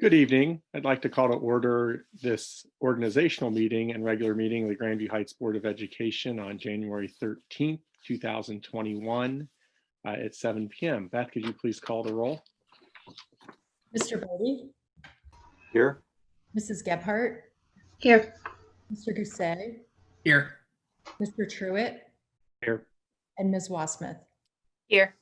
Good evening. I'd like to call to order this organizational meeting and regular meeting of the Grandview Heights Board of Education on January 13th, 2021 at 7 p.m. Beth, could you please call the roll? Mr. Bodie? Here. Mrs. Gebhardt? Here. Mr. Gousset? Here. Mr. Truitt? Here. And Ms. Wasmuth? Here.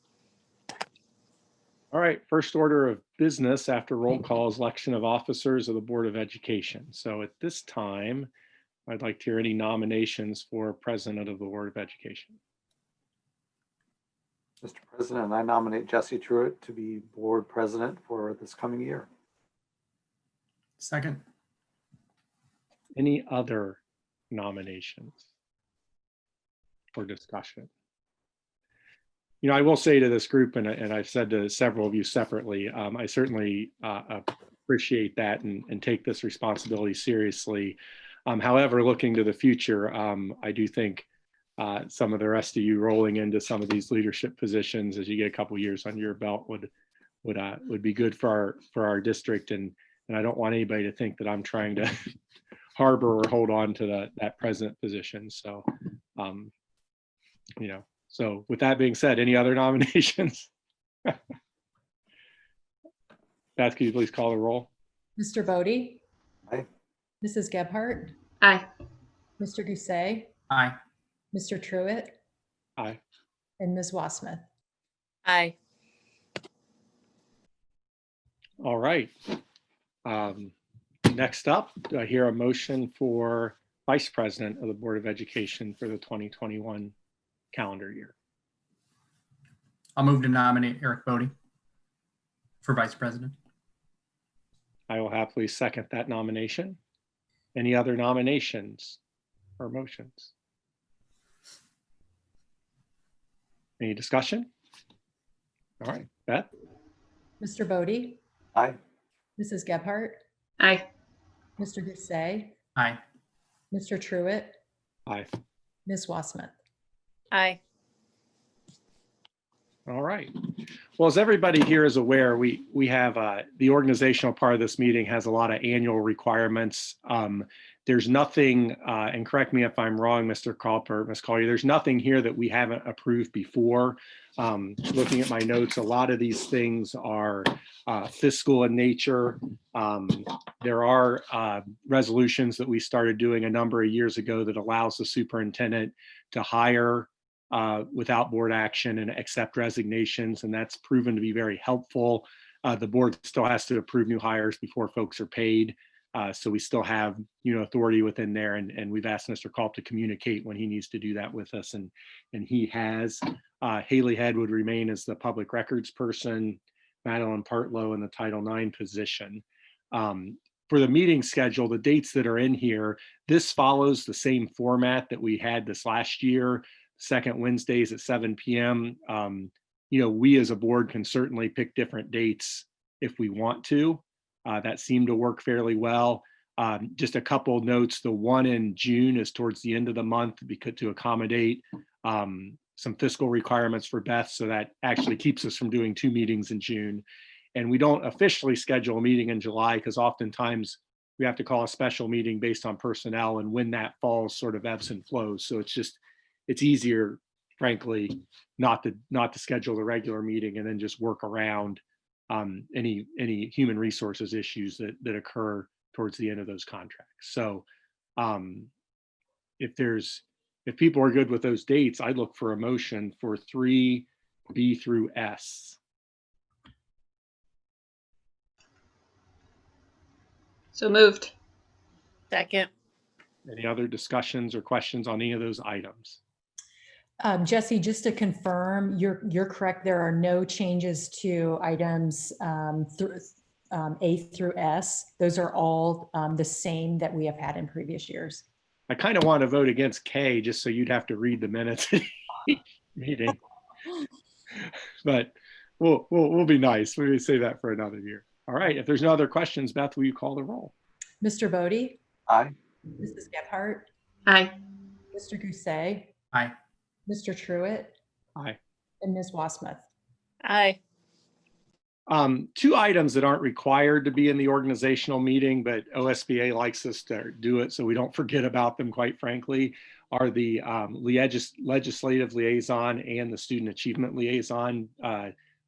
All right, first order of business after roll call is election of officers of the Board of Education. So at this time, I'd like to hear any nominations for President of the Board of Education. Mr. President, I nominate Jesse Truitt to be board president for this coming year. Second. Any other nominations or discussion? You know, I will say to this group, and I've said to several of you separately, I certainly appreciate that and take this responsibility seriously. However, looking to the future, I do think some of the rest of you rolling into some of these leadership positions as you get a couple years on your belt would be good for our district, and I don't want anybody to think that I'm trying to harbor or hold on to that president position. So, you know. So with that being said, any other nominations? Beth, could you please call the roll? Mr. Bodie? Aye. Mrs. Gebhardt? Aye. Mr. Gousset? Aye. Mr. Truitt? Aye. And Ms. Wasmuth? Aye. All right. Next up, do I hear a motion for Vice President of the Board of Education for the 2021 calendar year? I'll move to nominate Eric Bodie for Vice President. I will happily second that nomination. Any other nominations or motions? Any discussion? All right, Beth? Mr. Bodie? Aye. Mrs. Gebhardt? Aye. Mr. Gousset? Aye. Mr. Truitt? Aye. Ms. Wasmuth? Aye. All right. Well, as everybody here is aware, we have the organizational part of this meeting has a lot of annual requirements. There's nothing, and correct me if I'm wrong, Mr. Culper, Ms. Collier, there's nothing here that we haven't approved before. Looking at my notes, a lot of these things are fiscal in nature. There are resolutions that we started doing a number of years ago that allows the superintendent to hire without board action and accept resignations, and that's proven to be very helpful. The board still has to approve new hires before folks are paid, so we still have authority within there, and we've asked Mr. Culp to communicate when he needs to do that with us, and he has. Haley Head would remain as the public records person, Madeline Partlow in the Title IX position. For the meeting schedule, the dates that are in here, this follows the same format that we had this last year. Second Wednesdays at 7 p.m. We as a board can certainly pick different dates if we want to. That seemed to work fairly well. Just a couple of notes. The one in June is towards the end of the month because to accommodate some fiscal requirements for Beth. So that actually keeps us from doing 2 meetings in June. And we don't officially schedule a meeting in July because oftentimes we have to call a special meeting based on personnel, and when that falls sort of ebbs and flows. So it's easier, frankly, not to schedule the regular meeting and then just work around any human resources issues that occur towards the end of those contracts. So if people are good with those dates, I'd look for a motion for 3B through S. So moved. Second. Any other discussions or questions on any of those items? Jesse, just to confirm, you're correct. There are no changes to items A through S. Those are all the same that we have had in previous years. I kind of want to vote against K just so you'd have to read the minutes meeting, but we'll be nice. We say that for another year. All right. If there's no other questions, Beth, will you call the roll? Mr. Bodie? Aye. Mrs. Gebhardt? Aye. Mr. Gousset? Aye. Mr. Truitt? Aye. And Ms. Wasmuth? Aye. Two items that aren't required to be in the organizational meeting, but OSBA likes us to do it so we don't forget about them, quite frankly, are the legislative liaison and the student achievement liaison,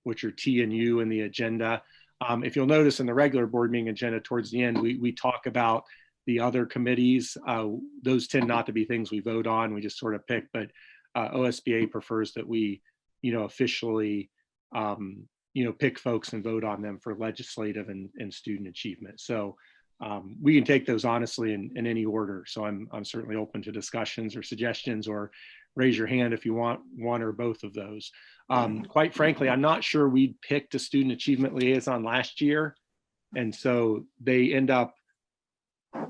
which are T and U in the agenda. If you'll notice in the regular board meeting agenda towards the end, we talk about the other committees. Those tend not to be things we vote on. We just sort of pick, but OSBA prefers that we, officially, pick folks and vote on them for legislative and student achievement. So we can take those honestly in any order. So I'm certainly open to discussions or suggestions, or raise your hand if you want one or both of those. Quite frankly, I'm not sure we picked a student achievement liaison last year. And so they end up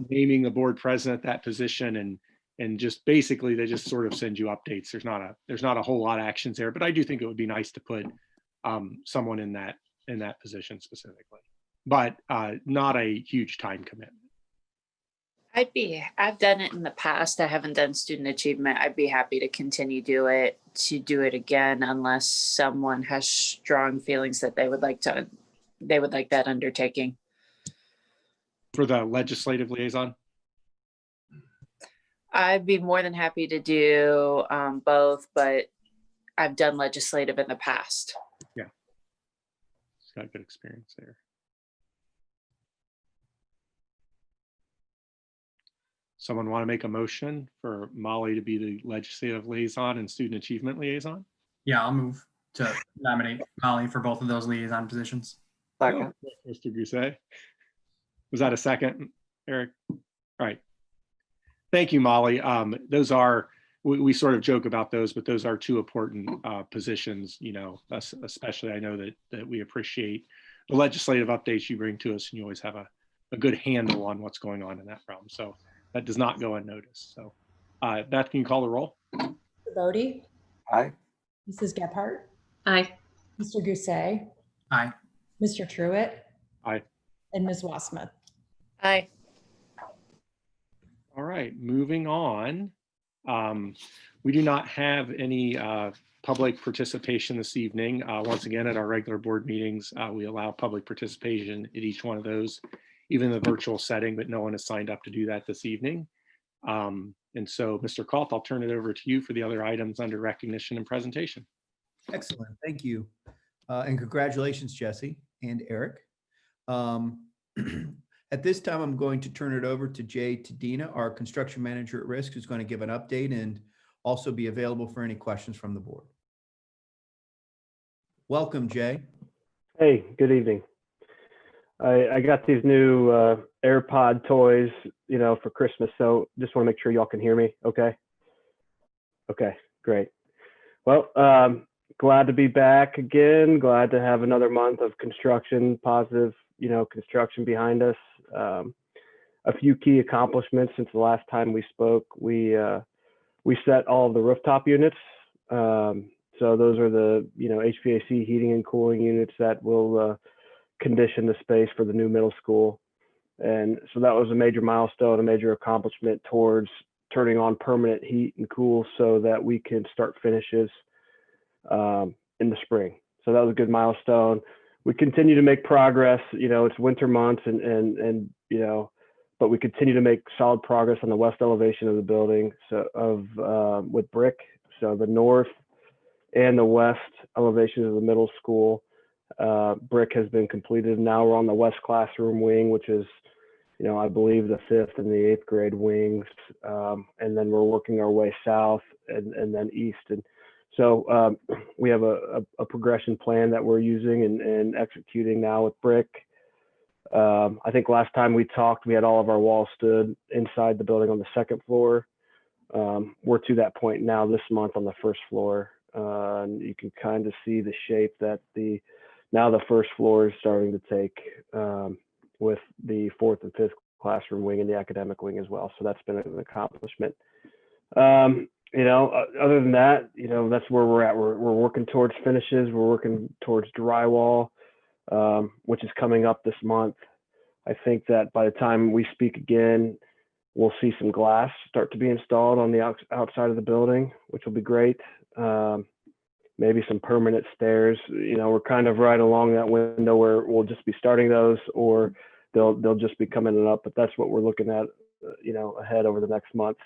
naming the board president that position, and just basically they just sort of send you updates. There's not a whole lot of actions there, but I do think it would be nice to put someone in that position specifically, but not a huge time commitment. I've done it in the past. I haven't done student achievement. I'd be happy to continue do it again, unless someone has strong feelings that they would like that undertaking. For the legislative liaison? I'd be more than happy to do both, but I've done legislative in the past. Yeah, it's got good experience there. Someone want to make a motion for Molly to be the legislative liaison and student achievement liaison? Yeah, I'll move to nominate Molly for both of those liaison positions. Second. Oh, Mr. Gousset. Was that a second, Eric? All right. Thank you, Molly. Those are, we sort of joke about those, but those are two important positions, especially I know that we appreciate the legislative updates you bring to us, and you always have a good handle on what's going on in that realm. So that does not go unnoticed. So Beth, can you call the roll? Mr. Bodie? Aye. Mrs. Gephardt? Aye. Mr. Gousset? Aye. Mr. Truitt? Aye. And Ms. Wassmuth? Aye. All right, moving on. We do not have any public participation this evening. Once again, at our regular board meetings, we allow public participation at each one of those, even in the virtual setting, but no one has signed up to do that this evening. And so, Mr. Kolth, I'll turn it over to you for the other items under recognition and presentation. Excellent, thank you. And congratulations, Jesse and Eric. At this time, I'm going to turn it over to Jay Tadina, our construction manager at risk, who's going to give an update and also be available for any questions from the board. Welcome, Jay. Hey, good evening. I got these new AirPod toys, for Christmas. So just want to make sure y'all can hear me. Okay. Okay, great. Well, glad to be back again. Glad to have another month of construction, positive, construction behind us. A few key accomplishments since the last time we spoke. We set all of the rooftop units. So those are the, HVAC heating and cooling units that will condition the space for the new middle school. And so that was a major milestone, a major accomplishment towards turning on permanent heat and cool so that we can start finishes in the spring. So that was a good milestone. We continue to make progress. It's winter months and but we continue to make solid progress on the west elevation of the building. So with brick. So the north and the west elevations of the middle school, brick has been completed. Now we're on the west classroom wing, which is, I believe the 5th and the 8th grade wings. And then we're working our way south and then east. And so we have a progression plan that we're using and executing now with brick. I think last time we talked, we had all of our walls stood inside the building on the 2nd floor. We're to that point now this month on the 1st floor. And you can kind of see the shape that now the 1st floor is starting to take with the 4th and 5th classroom wing and the academic wing as well. So that's been an accomplishment. Other than that, that's where we're at. We're working towards finishes. We're working towards drywall, which is coming up this month. I think that by the time we speak again, we'll see some glass start to be installed on the outside of the building, which will be great. maybe some permanent stairs. You know, we're kind of right along that window where we'll just be starting those, or they'll just be coming up. But that's what we're looking at, you know, ahead over the next month.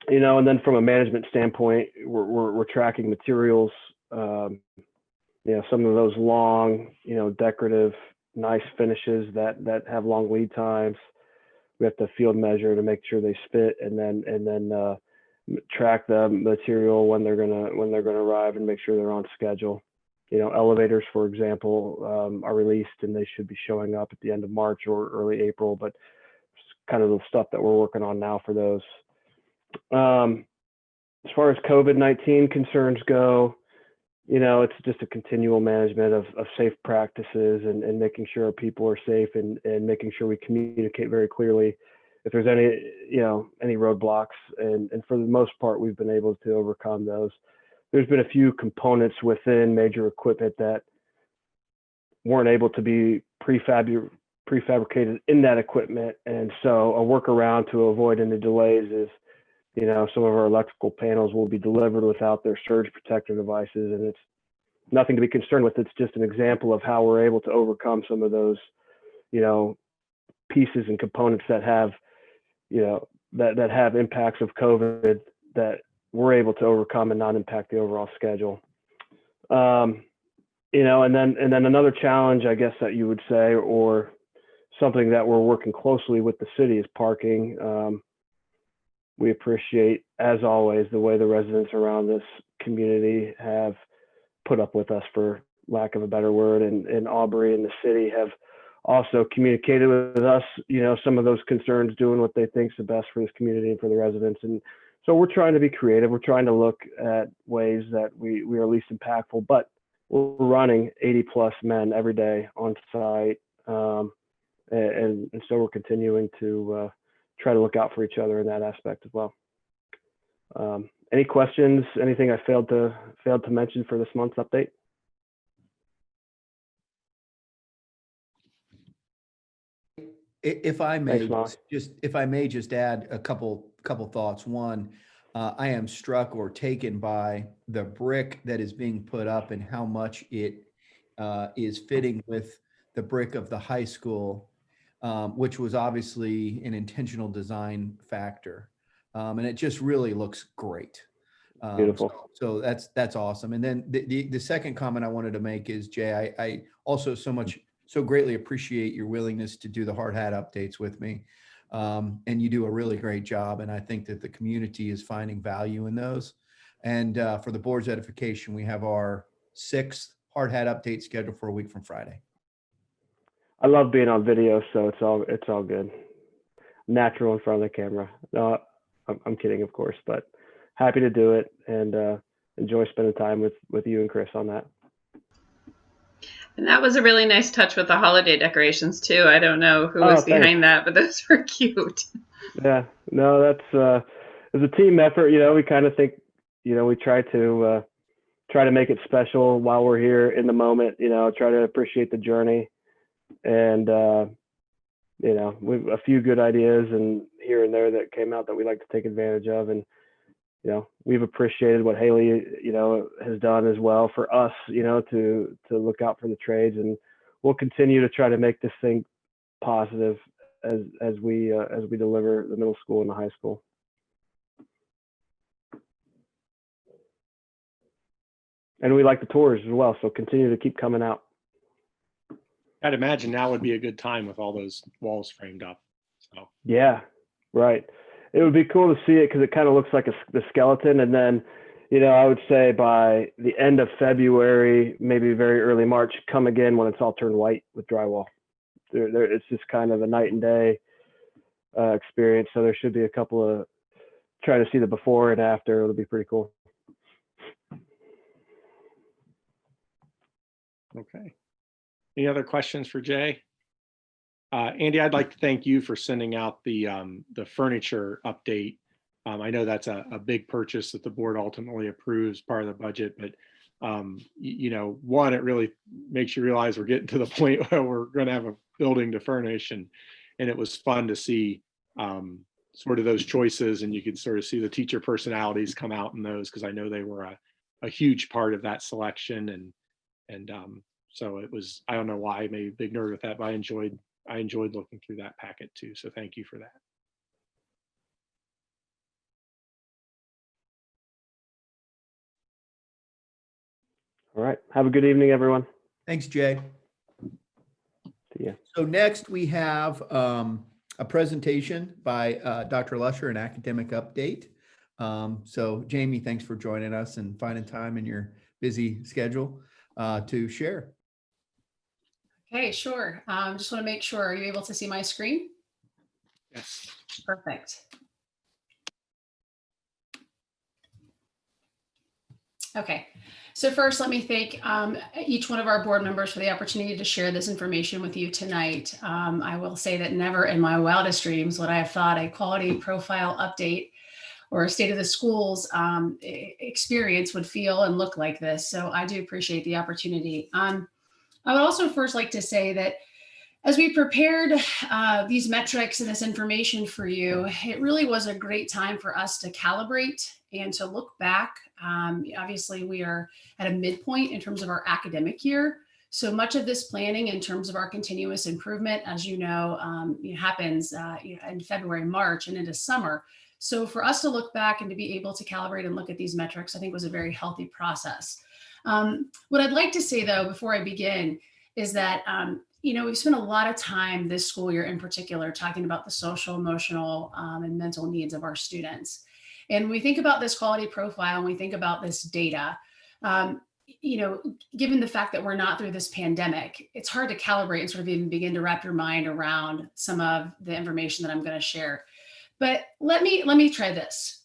You know, and then from a management standpoint, we're tracking materials. You know, some of those long, you know, decorative, nice finishes that have long lead times. We have to field measure to make sure they spit, and then track the material when they're gonna arrive and make sure they're on schedule. You know, elevators, for example, are released and they should be showing up at the end of March or early April, but it's kind of the stuff that we're working on now for those. As far as COVID-19 concerns go, you know, it's just a continual management of safe practices and making sure our people are safe, and making sure we communicate very clearly if there's any, you know, any roadblocks. And for the most part, we've been able to overcome those. There's been a few components within major equipment that weren't able to be prefabricated in that equipment. And so a workaround to avoid any delays is, you know, some of our electrical panels will be delivered without their surge protector devices, and it's nothing to be concerned with. It's just an example of how we're able to overcome some of those, you know, pieces and components that have, you know, that have impacts of COVID that we're able to overcome and not impact the overall schedule. You know, and then another challenge, I guess, that you would say, or something that we're working closely with the city, is parking. We appreciate, as always, the way the residents around this community have put up with us, for lack of a better word, and Aubrey and the city have also communicated with us, you know, some of those concerns, doing what they think is the best for this community and for the residents. And so we're trying to be creative. We're trying to look at ways that we are least impactful, but we're running 80+ men every day on site. And so we're continuing to try to look out for each other in that aspect as well. Any questions? Anything I failed to mention for this month's update? If I may, Thanks, Molly. if I may just add a couple thoughts. One, I am struck or taken by the brick that is being put up and how much it is fitting with the brick of the high school, which was obviously an intentional design factor. And it just really looks great. Beautiful. So that's awesome. And then the second comment I wanted to make is, Jay, I also so greatly appreciate your willingness to do the hard hat updates with me. And you do a really great job. And I think that the community is finding value in those. And for the board's edification, we have our 6th hard hat update scheduled for a week from Friday. I love being on video, so it's all good. Natural in front of the camera. No, I'm kidding, of course, but happy to do it, and enjoy spending time with you and Chris on that. And that was a really nice touch with the holiday decorations too. I don't know who was behind that, but those were cute. Yeah, no, that's it's a team effort. You know, we kind of think, you know, we try to make it special while we're here in the moment. You know, try to appreciate the journey, and you know, we've a few good ideas and here and there that came out that we like to take advantage of, and you know, we've appreciated what Haley, you know, has done as well for us, you know, to look out for the trades, and we'll continue to try to make this thing positive as we deliver the middle school and the high school. And we like the tours as well, so continue to keep coming out. I'd imagine now would be a good time with all those walls framed up. So Yeah, right. It would be cool to see it because it kind of looks like the skeleton. And then, you know, I would say by the end of February, maybe very early March, come again when it's all turned white with drywall. It's just kind of a night and day experience. So there should be a couple of, try to see the before and after. It'll be pretty cool. okay. Any other questions for Jay? Andy, I'd like to thank you for sending out the furniture update. I know that's a big purchase that the board ultimately approves, part of the budget, but you know, one, it really makes you realize we're getting to the point where we're going to have a building to furnish, and it was fun to see sort of those choices, and you could sort of see the teacher personalities come out in those, because I know they were a huge part of that selection. And so it was, I don't know why I made a big nerd with that, but I enjoyed looking through that packet too. So thank you for that. All right. Have a good evening, everyone. Thanks, Jay. See ya. So next we have a presentation by Dr. Lusher, an academic update. So Jamie, thanks for joining us and finding time in your busy schedule to share. Okay, sure. Just want to make sure, are you able to see my screen? Yes. Perfect. Okay, so first let me thank each one of our board members for the opportunity to share this information with you tonight. I will say that never in my wildest dreams would I have thought a quality profile update or a state of the schools experience would feel and look like this. So I do appreciate the opportunity. I would also first like to say that as we prepared these metrics and this information for you, it really was a great time for us to calibrate and to look back. Obviously, we are at a midpoint in terms of our academic year. So much of this planning in terms of our continuous improvement, as you know, happens in February, March, and into summer. So for us to look back and to be able to calibrate and look at these metrics, I think was a very healthy process. What I'd like to say, though, before I begin, is that we've spent a lot of time this school year in particular talking about the social, emotional, and mental needs of our students. And when we think about this quality profile and we think about this data, given the fact that we're not through this pandemic, it's hard to calibrate and sort of even begin to wrap your mind around some of the information that I'm going to share. But let me try this.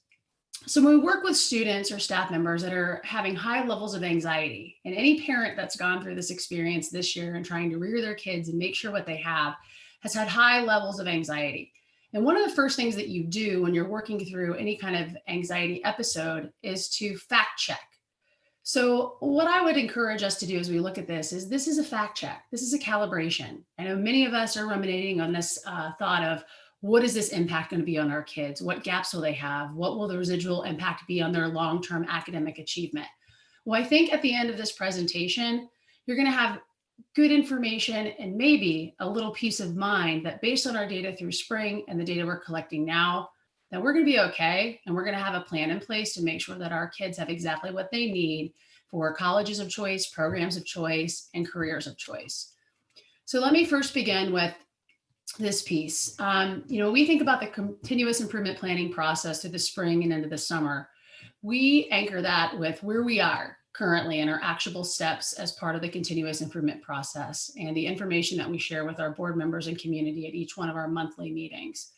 So when we work with students or staff members that are having high levels of anxiety, and any parent that's gone through this experience this year and trying to rear their kids and make sure what they have has had high levels of anxiety. And one of the first things that you do when you're working through any kind of anxiety episode is to fact check. So what I would encourage us to do as we look at this is a fact check. This is a calibration. I know many of us are ruminating on this thought of, what is this impact going to be on our kids? What gaps will they have? What will the residual impact be on their long-term academic achievement? Well, I think at the end of this presentation, you're going to have good information and maybe a little peace of mind that based on our data through spring and the data we're collecting now, that we're going to be okay. And we're going to have a plan in place to make sure that our kids have exactly what they need for colleges of choice, programs of choice, and careers of choice. So let me first begin with this piece. We think about the continuous improvement planning process through the spring and into the summer. We anchor that with where we are currently in our actionable steps as part of the continuous improvement process and the information that we share with our board members and community at each one of our monthly meetings.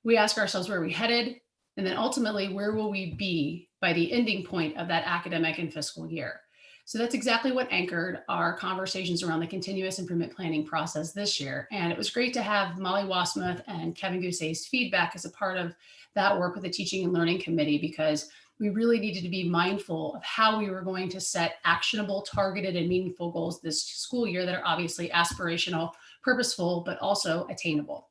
We ask ourselves where we're headed, and then ultimately, where will we be by the ending point of that academic and fiscal year? So that's exactly what anchored our conversations around the continuous improvement planning process this year. And it was great to have Molly Wasmuth and Kevin Gousse's feedback as a part of that work with the Teaching and Learning Committee, because we really needed to be mindful of how we were going to set actionable, targeted, and meaningful goals this school year that are obviously aspirational, purposeful, but also attainable.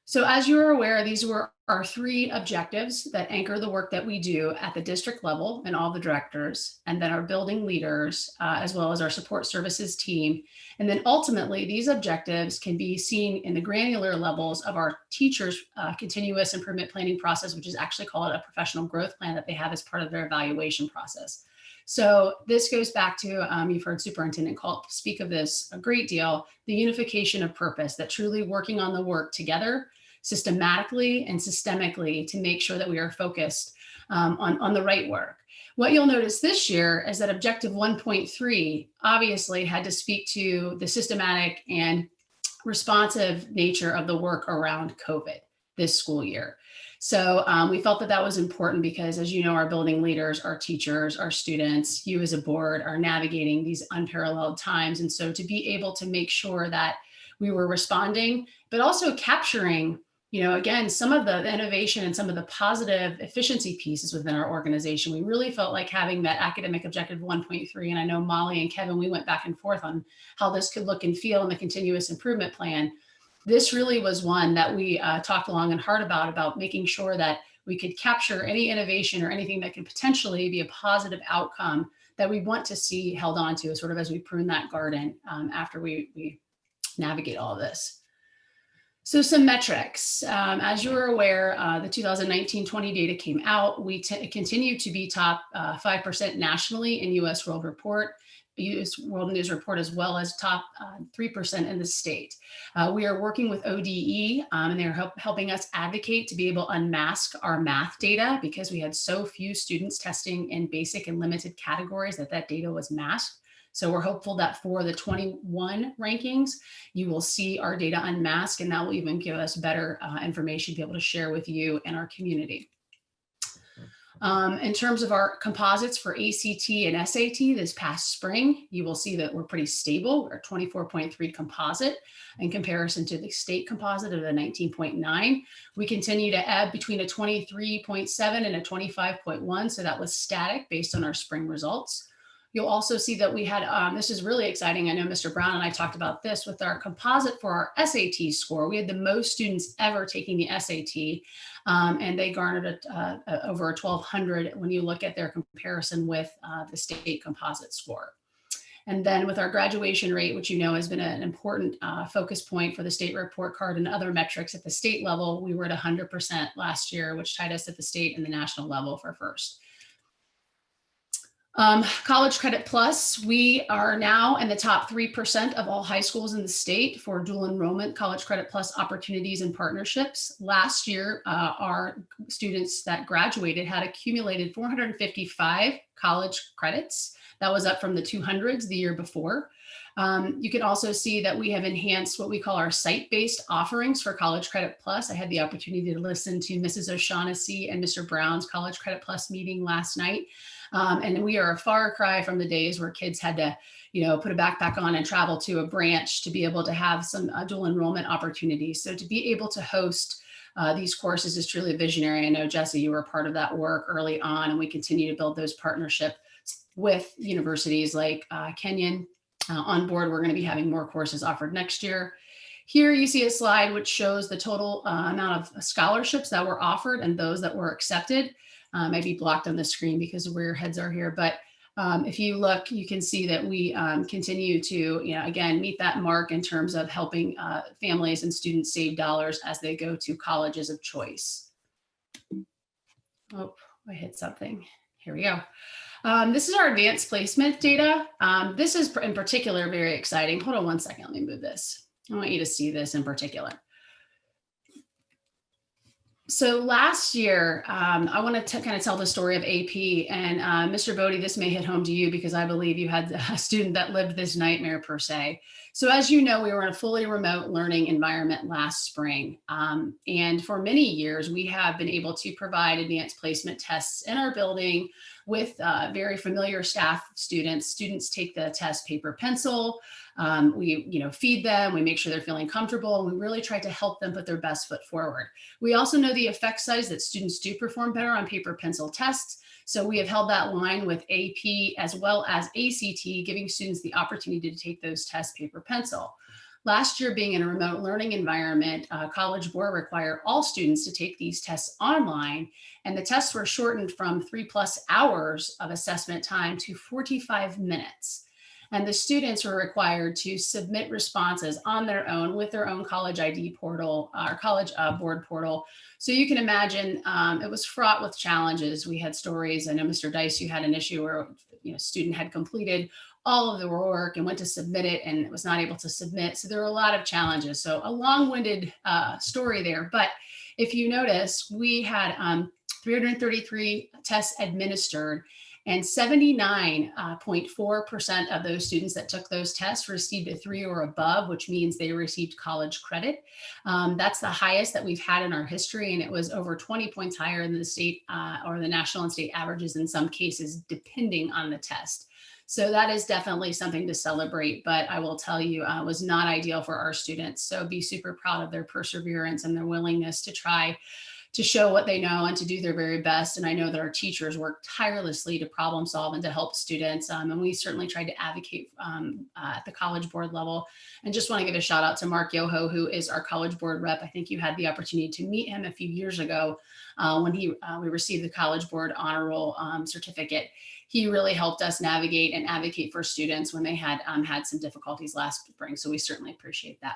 So as you are aware, these were our three objectives that anchor the work that we do at the district level and all the directors, and then our building leaders, as well as our support services team. And then ultimately, these objectives can be seen in the granular levels of our teachers' continuous improvement planning process, which is actually called a professional growth plan that they have as part of their evaluation process. So this goes back to, you've heard Superintendent Culp speak of this a great deal, the unification of purpose, that truly working on the work together systematically and systemically to make sure that we are focused on the right work. What you'll notice this year is that objective 1.3 obviously had to speak to the systematic and responsive nature of the work around COVID this school year. So we felt that that was important because, as you know, our building leaders, our teachers, our students, you as a board are navigating these unparalleled times. And so to be able to make sure that we were responding, but also capturing, again, some of the innovation and some of the positive efficiency pieces within our organization. We really felt like having that academic objective 1.3. And I know Molly and Kevin, we went back and forth on how this could look and feel in the continuous improvement plan. this really was one that we talked long and hard about making sure that we could capture any innovation or anything that could potentially be a positive outcome that we want to see held on to, sort of as we prune that garden after we navigate all of this. So some metrics. As you're aware, the 2019-20 data came out. We continue to be top 5% nationally in US World Report, US World News Report, as well as top 3% in the state. We are working with ODE and they're helping us advocate to be able to unmask our math data because we had so few students testing in basic and limited categories that data was masked. So we're hopeful that for the 21 rankings, you will see our data unmasked, and that will even give us better information to be able to share with you and our community. In terms of our composites for ACT and SAT this past spring, you will see that we're pretty stable. We're 24.3 composite in comparison to the state composite of a 19.9. We continue to ebb between a 23.7 and a 25.1. So that was static based on our spring results. You'll also see that we had, this is really exciting. I know Mr. Brown and I talked about this with our composite for our SAT score. We had the most students ever taking the SAT, and they garnered over 1,200 when you look at their comparison with the state composite score. And then with our graduation rate, which you know has been an important focus point for the state report card and other metrics at the state level, we were at 100% last year, which tied us at the state and the national level for first. College Credit Plus, we are now in the top 3% of all high schools in the state for dual enrollment College Credit Plus opportunities and partnerships. Last year, our students that graduated had accumulated 455 college credits. That was up from the 200s the year before. You can also see that we have enhanced what we call our site-based offerings for College Credit Plus. I had the opportunity to listen to Mrs. O'Shaughnessy and Mr. Brown's College Credit Plus meeting last night. And we are a far cry from the days where kids had to, put a backpack on and travel to a branch to be able to have some dual enrollment opportunities. So to be able to host these courses is truly visionary. I know, Jesse, you were a part of that work early on, and we continue to build those partnerships with universities like Kenyon. On board, we're going to be having more courses offered next year. Here you see a slide which shows the total amount of scholarships that were offered and those that were accepted. Might be blocked on the screen because of where your heads are here. But if you look, you can see that we continue to, again, meet that mark in terms of helping families and students save dollars as they go to colleges of choice. Oh, I hit something. Here we go. This is our advanced placement data. This is in particular very exciting. Hold on one second. Let me move this. I want you to see this in particular. So last year, I want to kind of tell the story of AP, and Mr. Bodie, this may hit home to you because I believe you had a student that lived this nightmare per se. So as you know, we were in a fully remote learning environment last spring. And for many years, we have been able to provide advanced placement tests in our building with very familiar staff students. Students take the test paper, pencil. We feed them, we make sure they're feeling comfortable, and we really try to help them put their best foot forward. We also know the effect size that students do perform better on paper pencil tests. So we have held that line with AP as well as ACT, giving students the opportunity to take those tests paper pencil. Last year, being in a remote learning environment, College Board required all students to take these tests online, and the tests were shortened from 3+ hours of assessment time to 45 minutes. And the students were required to submit responses on their own with their own college ID portal, our College Board portal. So you can imagine it was fraught with challenges. We had stories. I know, Mr. Dice, you had an issue where a student had completed all of the work and went to submit it and was not able to submit. So there were a lot of challenges. So a long-winded story there. But if you notice, we had 333 tests administered, and 79.4% of those students that took those tests received a 3 or above, which means they received college credit. That's the highest that we've had in our history, and it was over 20 points higher than the state or the national and state averages in some cases, depending on the test. So that is definitely something to celebrate, but I will tell you, it was not ideal for our students. So be super proud of their perseverance and their willingness to try to show what they know and to do their very best. And I know that our teachers work tirelessly to problem solve and to help students. And we certainly tried to advocate at the College Board level. And just want to give a shout out to Mark Yoho, who is our College Board rep. I think you had the opportunity to meet him a few years ago when we received the College Board Honor Roll certificate. He really helped us navigate and advocate for students when they had had some difficulties last spring. So we certainly appreciate that.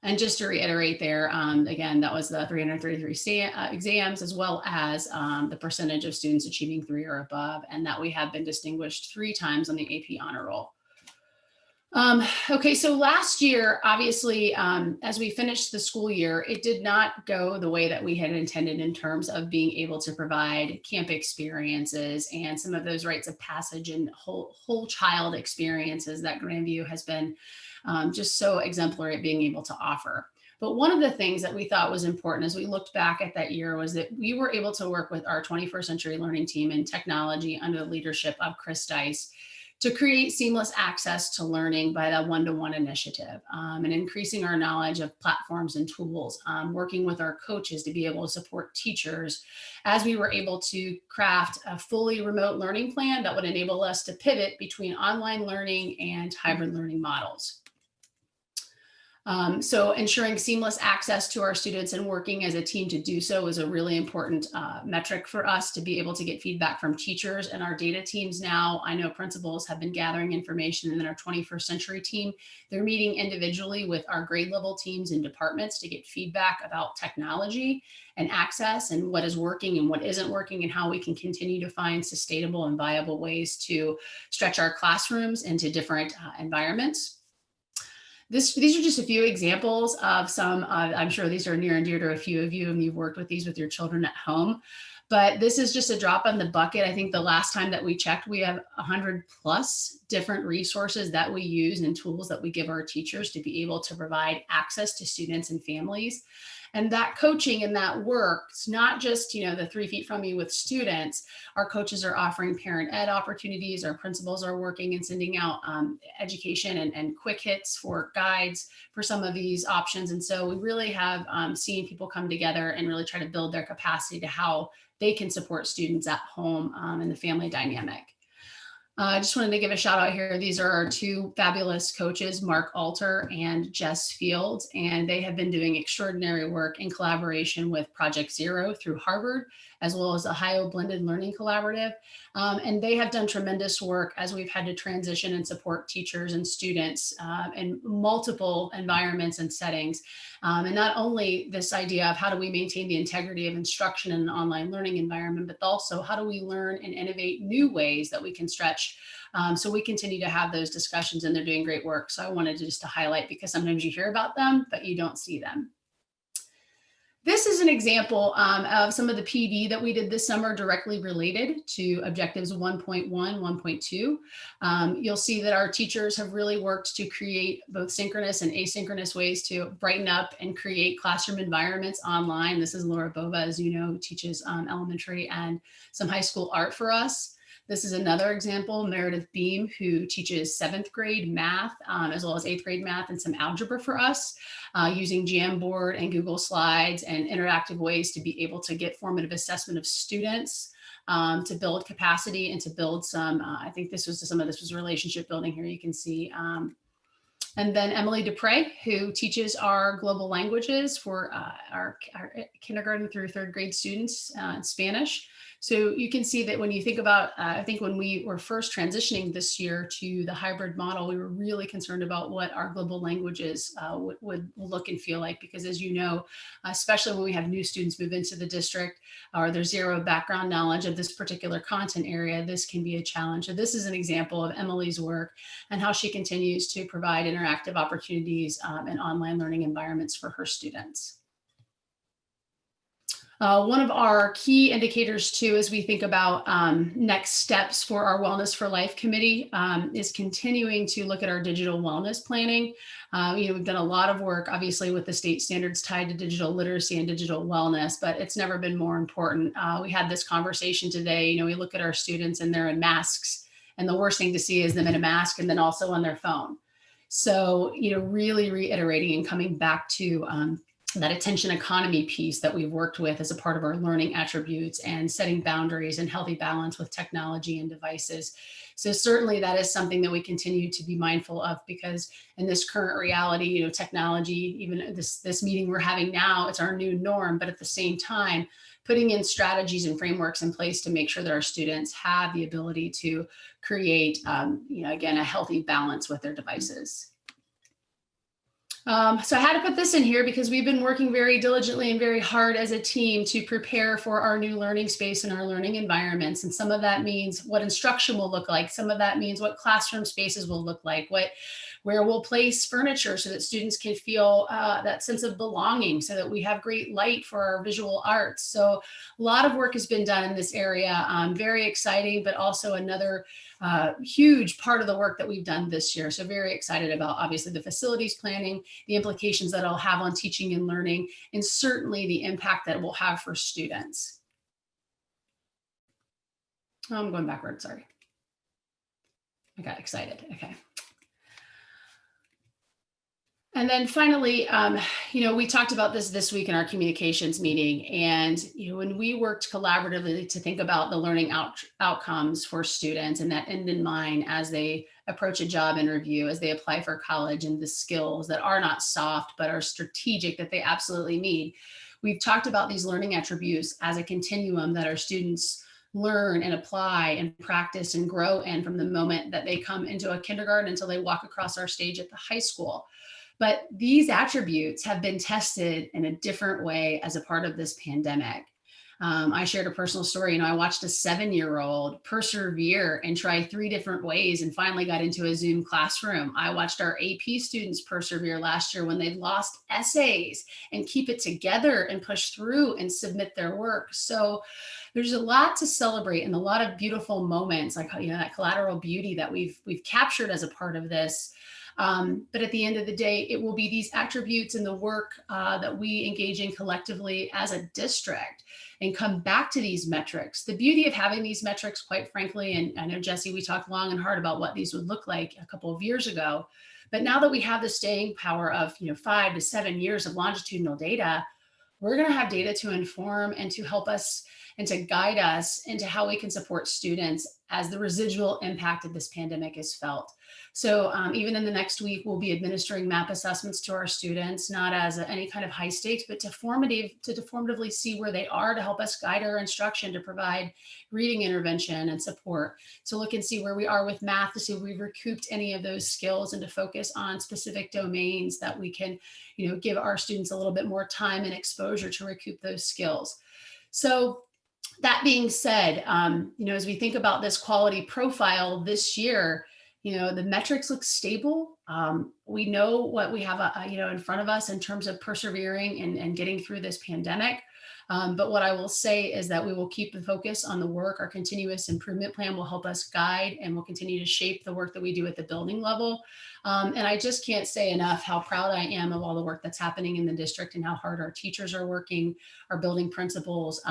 And just to reiterate there, again, that was the 333 exams, as well as the percentage of students achieving 3 or above, and that we have been distinguished 3 times on the AP Honor Roll. Okay, so last year, obviously, as we finished the school year, it did not go the way that we had intended in terms of being able to provide camp experiences and some of those rites of passage and whole child experiences that Grandview has been just so exemplary at being able to offer. But one of the things that we thought was important as we looked back at that year was that we were able to work with our 21st Century Learning team in technology under the leadership of Chris Dice to create seamless access to learning by the one-to-one initiative, and increasing our knowledge of platforms and tools, working with our coaches to be able to support teachers as we were able to craft a fully remote learning plan that would enable us to pivot between online learning and hybrid learning models. So ensuring seamless access to our students and working as a team to do so is a really important metric for us to be able to get feedback from teachers and our data teams now. I know principals have been gathering information, and then our 21st Century team, they're meeting individually with our grade level teams and departments to get feedback about technology and access and what is working and what isn't working and how we can continue to find sustainable and viable ways to stretch our classrooms into different environments. These are just a few examples of some, I'm sure these are near and dear to a few of you and you've worked with these with your children at home, but this is just a drop in the bucket. I think the last time that we checked, we have 100+ different resources that we use and tools that we give our teachers to be able to provide access to students and families. And that coaching and that work, it's not just, the 3 feet from you with students. Our coaches are offering parent ed opportunities. Our principals are working and sending out education and quick hits for guides for some of these options. And so we really have seen people come together and really try to build their capacity to how they can support students at home and the family dynamic. I just wanted to give a shout out here. These are our 2 fabulous coaches, Mark Alter and Jess Fields, and they have been doing extraordinary work in collaboration with Project Zero through Harvard, as well as Ohio Blended Learning Collaborative. And they have done tremendous work as we've had to transition and support teachers and students in multiple environments and settings. And not only this idea of how do we maintain the integrity of instruction in an online learning environment, but also how do we learn and innovate new ways that we can stretch. So we continue to have those discussions, and they're doing great work. So I wanted to just to highlight, because sometimes you hear about them, but you don't see them. This is an example of some of the PD that we did this summer directly related to objectives 1.1, 1.2. You'll see that our teachers have really worked to create both synchronous and asynchronous ways to brighten up and create classroom environments online. This is Laura Bova, as you know, who teaches elementary and some high school art for us. This is another example, Meredith Beam, who teaches 7th grade math, as well as 8th grade math and some algebra for us, using Jamboard and Google Slides and interactive ways to be able to get formative assessment of students, to build capacity and to build some, I think some of this was relationship building here, you can see. And then Emily Dupre, who teaches our global languages for our kindergarten through 3rd grade students in Spanish. So you can see that when you think about, I think when we were first transitioning this year to the hybrid model, we were really concerned about what our global languages would look and feel like, because as you know, especially when we have new students move into the district or there's zero background knowledge of this particular content area, this can be a challenge. So this is an example of Emily's work and how she continues to provide interactive opportunities and online learning environments for her students. One of our key indicators too, as we think about next steps for our Wellness for Life committee, is continuing to look at our digital wellness planning. We've done a lot of work, obviously, with the state standards tied to digital literacy and digital wellness, but it's never been more important. We had this conversation today. We look at our students and they're in masks, and the worst thing to see is them in a mask and then also on their phone. So, really reiterating and coming back to that attention economy piece that we've worked with as a part of our learning attributes and setting boundaries and healthy balance with technology and devices. So certainly that is something that we continue to be mindful of, because in this current reality, you know, technology, even this meeting we're having now, it's our new norm, but at the same time, putting in strategies and frameworks in place to make sure that our students have the ability to create, you know, again, a healthy balance with their devices. So I had to put this in here because we've been working very diligently and very hard as a team to prepare for our new learning space and our learning environments. And some of that means what instruction will look like. Some of that means what classroom spaces will look like, where we'll place furniture so that students can feel that sense of belonging, so that we have great light for our visual arts. So a lot of work has been done in this area. Very exciting, but also another huge part of the work that we've done this year. So very excited about obviously the facilities planning, the implications that it'll have on teaching and learning, and certainly the impact that it will have for students. Oh, I'm going backward, sorry. I got excited, okay. And then finally, you know, we talked about this week in our communications meeting, and you know, when we worked collaboratively to think about the learning outcomes for students and that end in mind as they approach a job interview, as they apply for college, and the skills that are not soft but are strategic that they absolutely need. We've talked about these learning attributes as a continuum that our students learn and apply and practice and grow in from the moment that they come into a kindergarten until they walk across our stage at the high school. But these attributes have been tested in a different way as a part of this pandemic. I shared a personal story. You know, I watched a 7-year-old persevere and try 3 different ways and finally got into a Zoom classroom. I watched our AP students persevere last year when they'd lost essays and keep it together and push through and submit their work. So there's a lot to celebrate and a lot of beautiful moments, like, you know, that collateral beauty that we've captured as a part of this. But at the end of the day, it will be these attributes in the work that we engage in collectively as a district and come back to these metrics. The beauty of having these metrics, quite frankly, and I know, Jesse, we talked long and hard about what these would look like a couple of years ago, but now that we have the staying power of, you know, 5 to 7 years of longitudinal data, we're going to have data to inform and to help us and to guide us into how we can support students as the residual impact of this pandemic is felt. So even in the next week, we'll be administering MAP assessments to our students, not as any kind of high stakes, but to formatively see where they are, to help us guide our instruction, to provide reading intervention and support, to look and see where we are with math, to see if we've recouped any of those skills, and to focus on specific domains that we can, you know, give our students a little bit more time and exposure to recoup those skills. So that being said, you know, as we think about this quality profile this year, you know, the metrics look stable. We know what we have, you know, in front of us in terms of persevering and getting through this pandemic. But what I will say is that we will keep the focus on the work. Our continuous improvement plan will help us guide and will continue to shape the work that we do at the building level. And I just can't say enough how proud I am of all the work that's happening in the district and how hard our teachers are working, our building principals,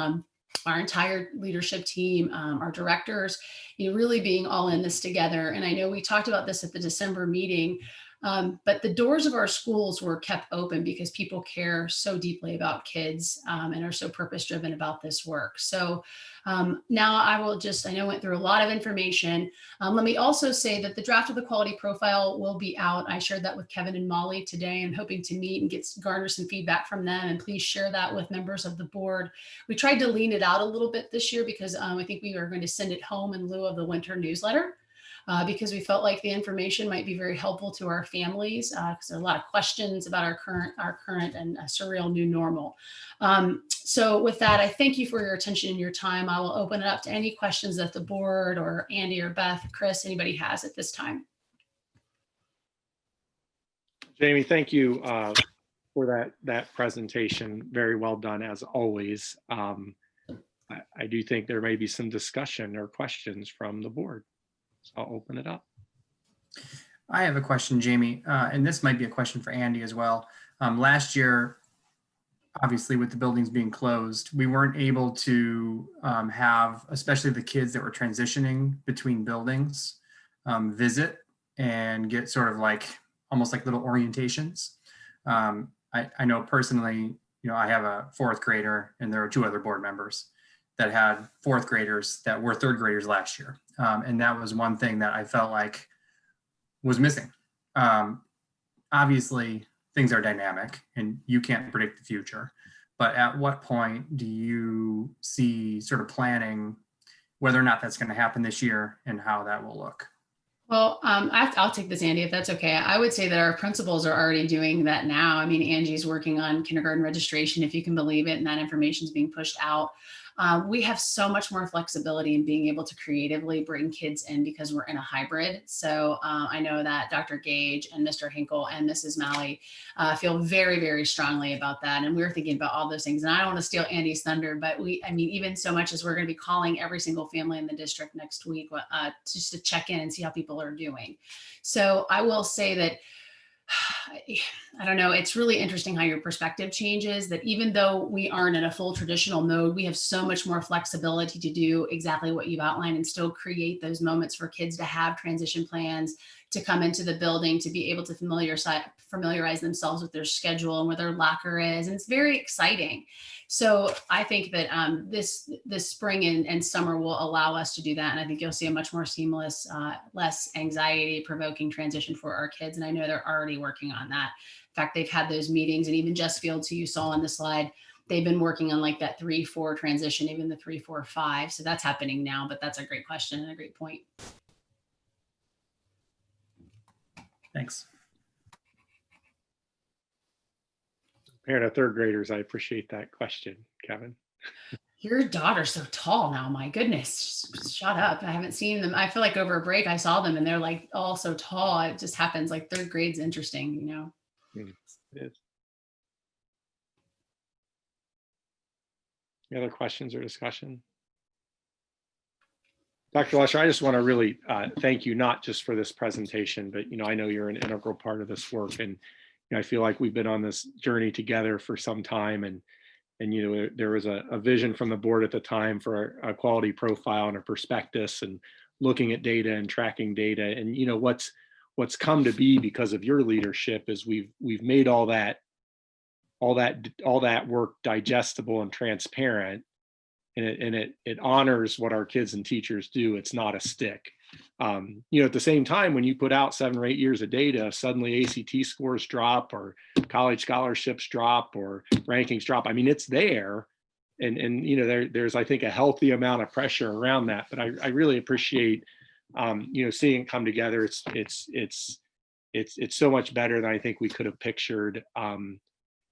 our entire leadership team, our directors, you know, really being all in this together. And I know we talked about this at the December meeting, but the doors of our schools were kept open because people care so deeply about kids and are so purpose-driven about this work. So now I will just, I know I went through a lot of information. Let me also say that the draft of the quality profile will be out. I shared that with Kevin and Molly today. I'm hoping to meet and garner some feedback from them, and please share that with members of the board. We tried to lean it out a little bit this year because I think we are going to send it home in lieu of the winter newsletter. Because we felt like the information might be very helpful to our families, because there are a lot of questions about our current and surreal new normal. So with that, I thank you for your attention and your time. I will open it up to any questions that the board or Andy or Beth, Chris, anybody has at this time. Jamie, thank you for that presentation. Very well done as always. I do think there may be some discussion or questions from the board. So I'll open it up. I have a question, Jamie, and this might be a question for Andy as well. Last year, obviously with the buildings being closed, we weren't able to have, especially the kids that were transitioning between buildings, visit and get sort of like, almost like little orientations. I know personally, I have a fourth grader and there are two other board members that had fourth graders that were third graders last year. And that was one thing that I felt like was missing. Obviously, things are dynamic and you can't predict the future. But at what point do you see sort of planning whether or not that's going to happen this year and how that will look? Well, I'll take this, Andy, if that's okay. I would say that our principals are already doing that now. I mean, Angie's working on kindergarten registration, if you can believe it, and that information is being pushed out. We have so much more flexibility in being able to creatively bring kids in because we're in a hybrid. So I know that Dr. Gage and Mr. Hinkle and Mrs. Malley feel very, very strongly about that. And we're thinking about all those things. And I don't want to steal Andy's thunder, but even so much as we're going to be calling every single family in the district next week just to check in and see how people are doing. So I will say that I don't know. It's really interesting how your perspective changes, that even though we aren't in a full traditional mode, we have so much more flexibility to do exactly what you've outlined and still create those moments for kids to have transition plans, to come into the building, to be able to familiarize themselves with their schedule and where their locker is. And it's very exciting. So I think that this spring and summer will allow us to do that. And I think you'll see a much more seamless, less anxiety provoking transition for our kids. And I know they're already working on that. In fact, they've had those meetings, and even Jess Fields, who you saw on the slide, they've been working on like that 3-4 transition, even the 3-4-5. So that's happening now, but that's a great question and a great point. Thanks. Parent of third graders, I appreciate that question, Kevin. Your daughter's so tall now. My goodness, shut up. I haven't seen them. I feel like over a break I saw them and they're like all so tall. It just happens. Like third grade's interesting, you know? It is. Any other questions or discussion? Dr. Lesher, I just want to really thank you, not just for this presentation, but I know you're an integral part of this work, and I feel like we've been on this journey together for some time, and there was a vision from the board at the time for a quality profile and a prospectus, and looking at data and tracking data, and what's come to be because of your leadership is we've made all that work digestible and transparent. And it honors what our kids and teachers do. It's not a stick. At the same time, when you put out 7 or 8 years of data, suddenly ACT scores drop, or college scholarships drop, or rankings drop. I mean, it's there, and there's I think a healthy amount of pressure around that. But I really appreciate seeing it come together. It's so much better than I think we could have pictured.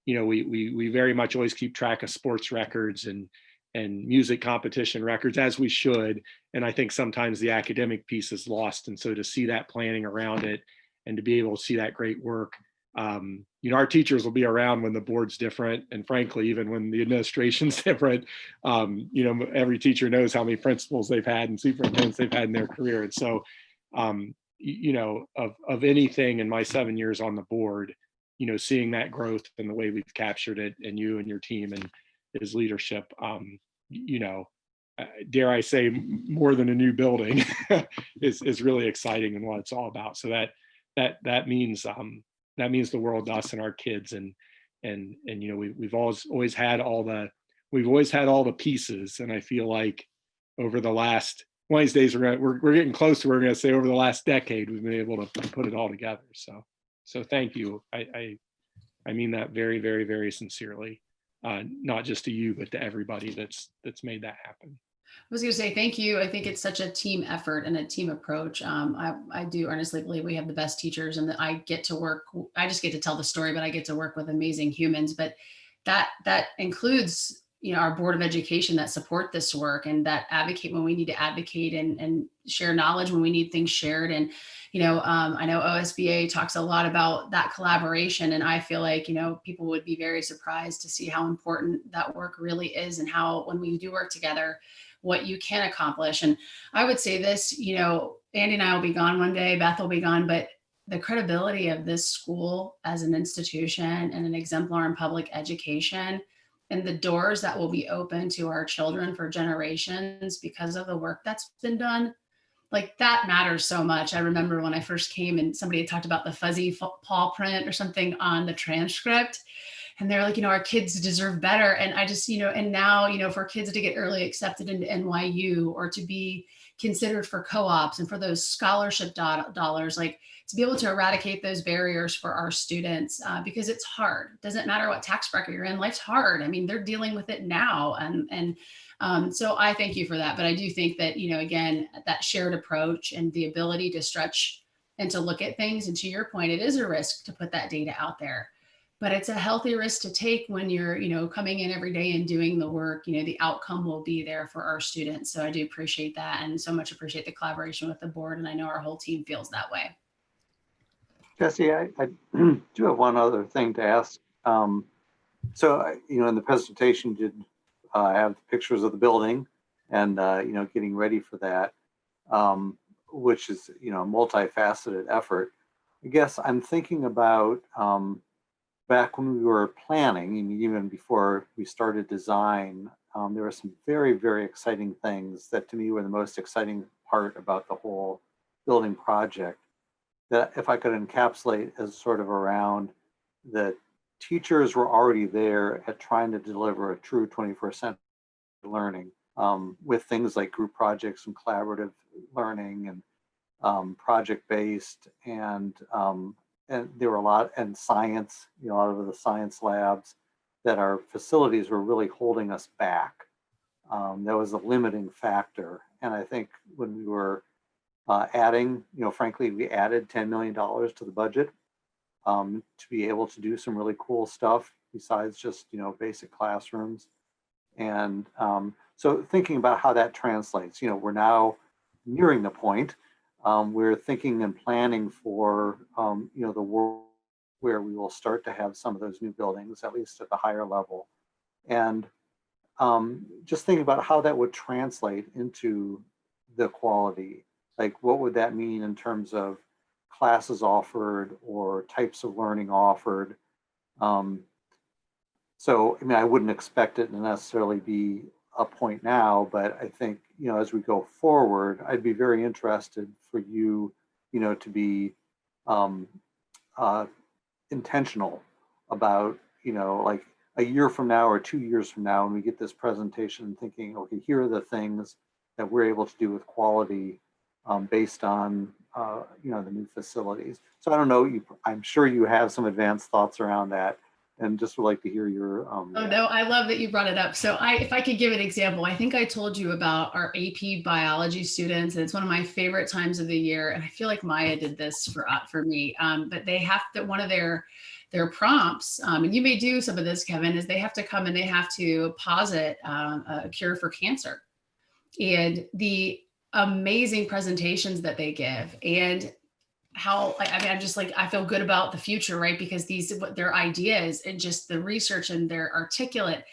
We very much always keep track of sports records and music competition records, as we should. And I think sometimes the academic piece is lost. And so to see that planning around it and to be able to see that great work, our teachers will be around when the board's different. And frankly, even when the administration's different, every teacher knows how many principals they've had and superintendents they've had in their career. And so, of anything in my 7 years on the board, seeing that growth and the way we've captured it, and you and your team and his leadership, dare I say, more than a new building is really exciting and what it's all about. So that means the world to us and our kids, and we've always had all the pieces, and I feel like over the last one of these days we're getting close to where we're going to say over the last decade we've been able to put it all together. So thank you. I mean that very, very, very sincerely. Not just to you, but to everybody that's made that happen. I was going to say thank you. I think it's such a team effort and a team approach. I do earnestly believe we have the best teachers, and that I just get to tell the story, but I get to work with amazing humans. But that includes our Board of Education that support this work and that advocate when we need to advocate, and share knowledge when we need things shared. And I know OSBA talks a lot about that collaboration, and I feel like people would be very surprised to see how important that work really is, and how when we do work together, what you can accomplish. And I would say this, Andy and I will be gone one day, Beth will be gone, but the credibility of this school as an institution and an exemplar in public education, and the doors that will be open to our children for generations because of the work that's been done, like that matters so much. I remember when I first came and somebody had talked about the fuzzy paw print or something on the transcript. And they're like, our kids deserve better. And I just, and now, for kids to get early accepted into NYU or to be considered for co-ops and for those scholarship dollars, like to be able to eradicate those barriers for our students, because it's hard. It doesn't matter what tax bracket you're in, life's hard. I mean, they're dealing with it now. So I thank you for that. But I do think that, again, that shared approach and the ability to stretch and to look at things. And to your point, it is a risk to put that data out there. But it's a healthy risk to take when you're, coming in every day and doing the work. The outcome will be there for our students. So I do appreciate that, and so much appreciate the collaboration with the board. And I know our whole team feels that way. Jesse, I do have one other thing to ask. So, in the presentation, did have pictures of the building and, getting ready for that, which is, a multifaceted effort. I guess I'm thinking about back when we were planning, and even before we started design, there were some very, very exciting things that to me were the most exciting part about the whole building project, that if I could encapsulate as sort of around the teachers were already there at trying to deliver a true 21st century learning with things like group projects and collaborative learning and project-based and there were a lot, and science, a lot of the science labs, that our facilities were really holding us back. That was a limiting factor. And I think when we were adding, frankly, we added $10 million to the budget to be able to do some really cool stuff besides just, basic classrooms. And so thinking about how that translates, we're now nearing the point. We're thinking and planning for, the world where we will start to have some of those new buildings, at least at the higher level. And just thinking about how that would translate into the quality, like what would that mean in terms of classes offered or types of learning offered. So, I wouldn't expect it to necessarily be a point now, but I think, as we go forward, I'd be very interested for you, to be intentional about, like a year from now or 2 years from now, when we get this presentation, thinking, okay, here are the things that we're able to do with quality based on, the new facilities. So I don't know, I'm sure you have some advanced thoughts around that. And just would like to hear your. Oh, no, I love that you brought it up. So if I could give an example, I think I told you about our AP biology students, and it's one of my favorite times of the year. And I feel like Maya did this for me, but they have to, one of their prompts, and you may do some of this, Kevin, is they have to come and they have to posit a cure for cancer, and the amazing presentations that they give, and how, I'm just like, I feel good about the future, right? Because their ideas and just the research, and they're articulate.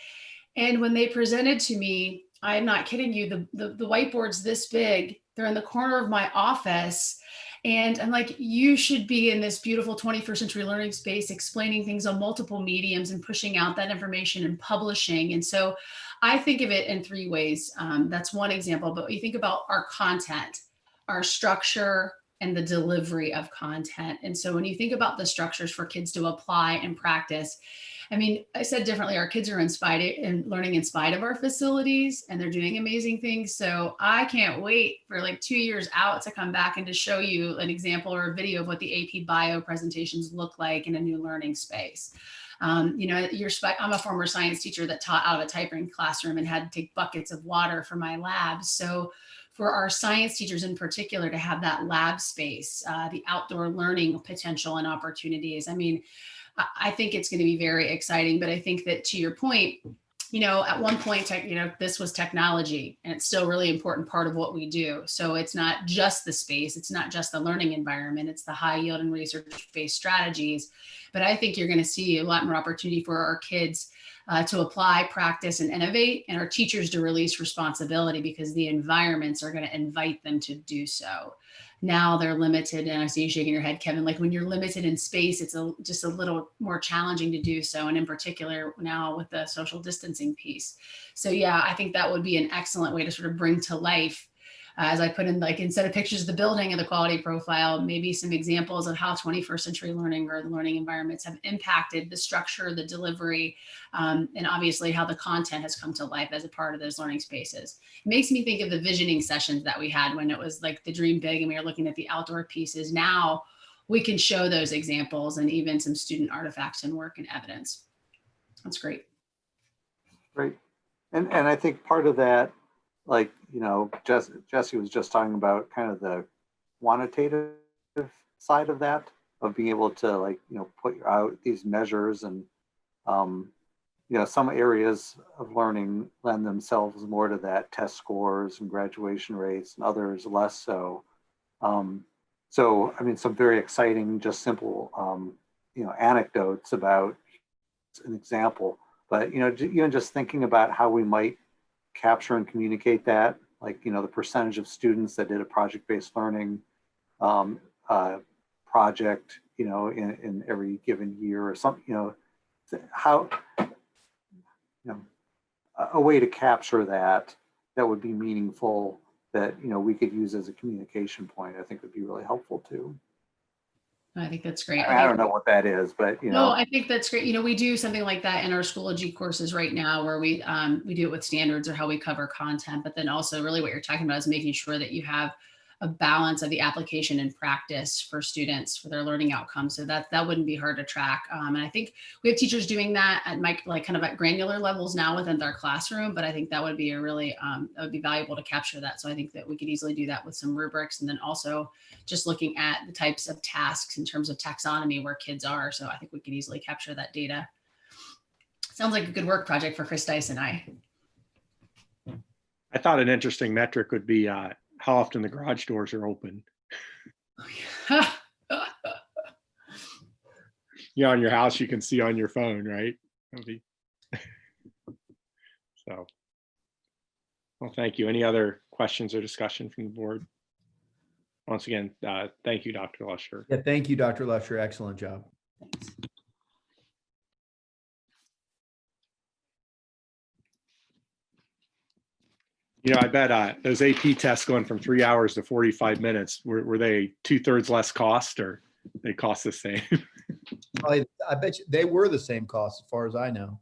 And when they presented to me, I'm not kidding you, the whiteboard's this big, they're in the corner of my office. And I'm like, you should be in this beautiful 21st century learning space, explaining things on multiple mediums and pushing out that information and publishing. And so I think of it in three ways. That's one example, but you think about our content, our structure, and the delivery of content. And so when you think about the structures for kids to apply and practice, I said differently, our kids are inspired and learning in spite of our facilities, and they're doing amazing things. So I can't wait for like 2 years out to come back and to show you an example or a video of what the AP bio presentations look like in a new learning space. I'm a former science teacher that taught out of a typewritten classroom and had to take buckets of water for my labs. So for our science teachers in particular to have that lab space, the outdoor learning potential and opportunities. I think it's going to be very exciting, but I think that to your point, at one point, this was technology, and it's still a really important part of what we do. So it's not just the space, it's not just the learning environment, it's the high yield and research-based strategies. But I think you're going to see a lot more opportunity for our kids to apply, practice, and innovate, and our teachers to release responsibility, because the environments are going to invite them to do so. Now they're limited, and I see you shaking your head, Kevin, like when you're limited in space, it's just a little more challenging to do so, and in particular now with the social distancing piece. So yeah, I think that would be an excellent way to sort of bring to life as I put in, like, instead of pictures of the building and the quality profile, maybe some examples of how 21st century learning or the learning environments have impacted the structure, the delivery, and obviously how the content has come to life as a part of those learning spaces. It makes me think of the visioning sessions that we had when it was like the dream big and we were looking at the outdoor pieces. Now we can show those examples and even some student artifacts and work and evidence. That's great. Great. And I think part of that, like, you know, Jesse was just talking about kind of the quantitative side of that, of being able to, like, you know, put out these measures, and you know, some areas of learning lend themselves more to that test scores and graduation rates, and others less so. So, I mean, some very exciting, just simple, you know, anecdotes about an example. But, you know, even just thinking about how we might capture and communicate that, like, you know, the percentage of students that did a project-based learning project, you know, in every given year or something, you know, how, you know, a way to capture that would be meaningful, that, you know, we could use as a communication point, I think would be really helpful too. I think that's great. I don't know what that is, but, you know. No, I think that's great. You know, we do something like that in our Schoology courses right now, where we do it with standards or how we cover content, but then also really what you're talking about is making sure that you have a balance of the application and practice for students for their learning outcomes. So that wouldn't be hard to track. And I think we have teachers doing that at like kind of at granular levels now within their classroom, but I think that would be a really, that would be valuable to capture that. So I think that we could easily do that with some rubrics, and then also just looking at the types of tasks in terms of taxonomy where kids are. So I think we could easily capture that data. Sounds like a good work project for Chris Dice and I. I thought an interesting metric would be how often the garage doors are open. You know, on your house, you can see on your phone, right? So, well, thank you. Any other questions or discussion from the board? Once again, thank you, Dr. Lusher. Yeah, thank you, Dr. Lusher. Excellent job. Thanks. You know, I bet those AP tests going from 3 hours to 45 minutes, were they 2/3 less cost, or they cost the same? I bet you they were the same cost as far as I know.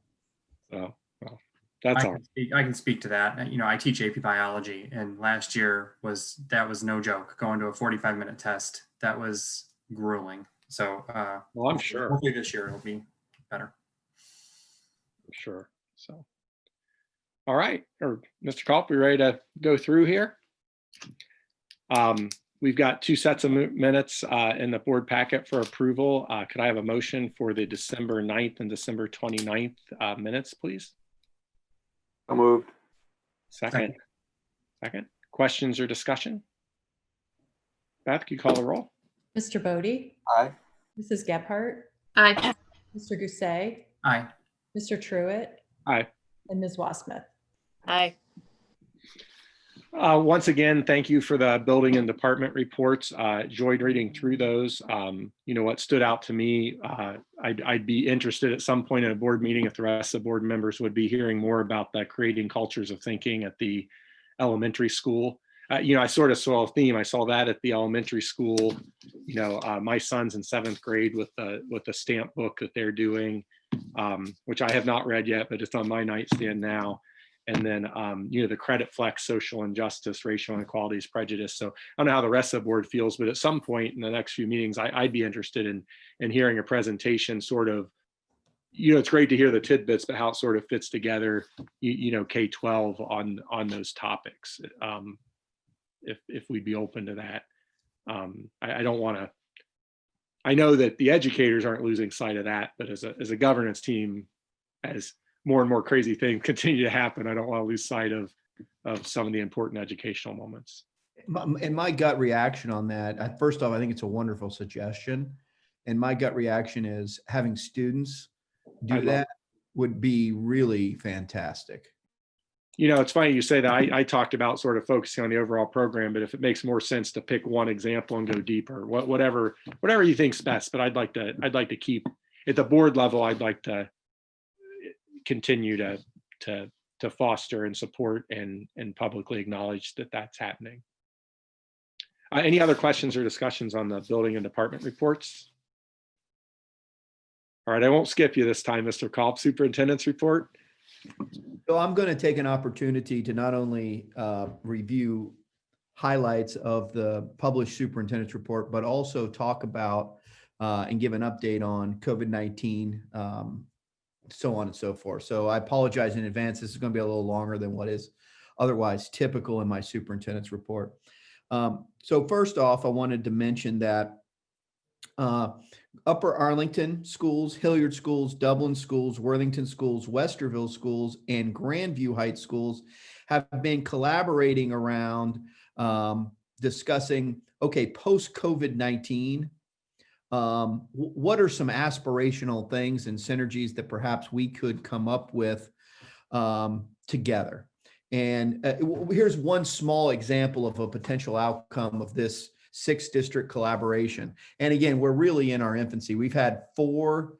So, well, that's all. I can speak to that. You know, I teach AP biology, and last year was no joke. Going to a 45-minute test, that was grueling. So, Well, I'm sure. Hopefully this year it'll be better. I'm sure. So, all right, or Mr. Culp, we ready to go through here? We've got 2 sets of minutes in the board packet for approval. Could I have a motion for the December 9th and December 29th minutes, please? So moved. Second. Questions or discussion? Beth, can you call the roll? Mr. Bodie? Aye. Mrs. Gebhardt? Aye. Mr. Gousset? Aye. Mr. Truitt? Aye. And Ms. Wasmuth? Aye. Once again, thank you for the building and department reports. Enjoyed reading through those. You know, what stood out to me, I'd be interested at some point in a board meeting, if the rest of the board members would be hearing more about the creating cultures of thinking at the elementary school. You know, I sort of saw a theme. I saw that at the elementary school. You know, my son's in 7th grade with the stamp book that they're doing, which I have not read yet, but it's on my nightstand now. And then, you know, the credit flex, social injustice, racial inequalities, prejudice. So I don't know how the rest of the board feels, but at some point in the next few meetings, I'd be interested in hearing a presentation sort of, you know, it's great to hear the tidbits, but how it sort of fits together, you know, K-12 on those topics. If we'd be open to that. I don't want to, I know that the educators aren't losing sight of that, but as a governance team, as more and more crazy things continue to happen, I don't want to lose sight of some of the important educational moments. And my gut reaction on that, first off, I think it's a wonderful suggestion. And my gut reaction is having students do that would be really fantastic. You know, it's funny you say that. I talked about sort of focusing on the overall program, but if it makes more sense to pick one example and go deeper, whatever you think's best. But I'd like to keep at the board level. I'd like to continue to foster and support and publicly acknowledge that that's happening. Any other questions or discussions on the building and department reports? All right, I won't skip you this time, Mr. Culp. Superintendent's report. So I'm going to take an opportunity to not only review highlights of the published superintendent's report, but also talk about and give an update on COVID-19, so on and so forth. So I apologize in advance. This is going to be a little longer than what is otherwise typical in my superintendent's report. So first off, I wanted to mention that Upper Arlington schools, Hilliard schools, Dublin schools, Worthington schools, Westerville schools, and Grandview Heights schools have been collaborating around discussing, okay, post-COVID-19, what are some aspirational things and synergies that perhaps we could come up with together? And here's one small example of a potential outcome of this 6-district collaboration. And again, we're really in our infancy. We've had 4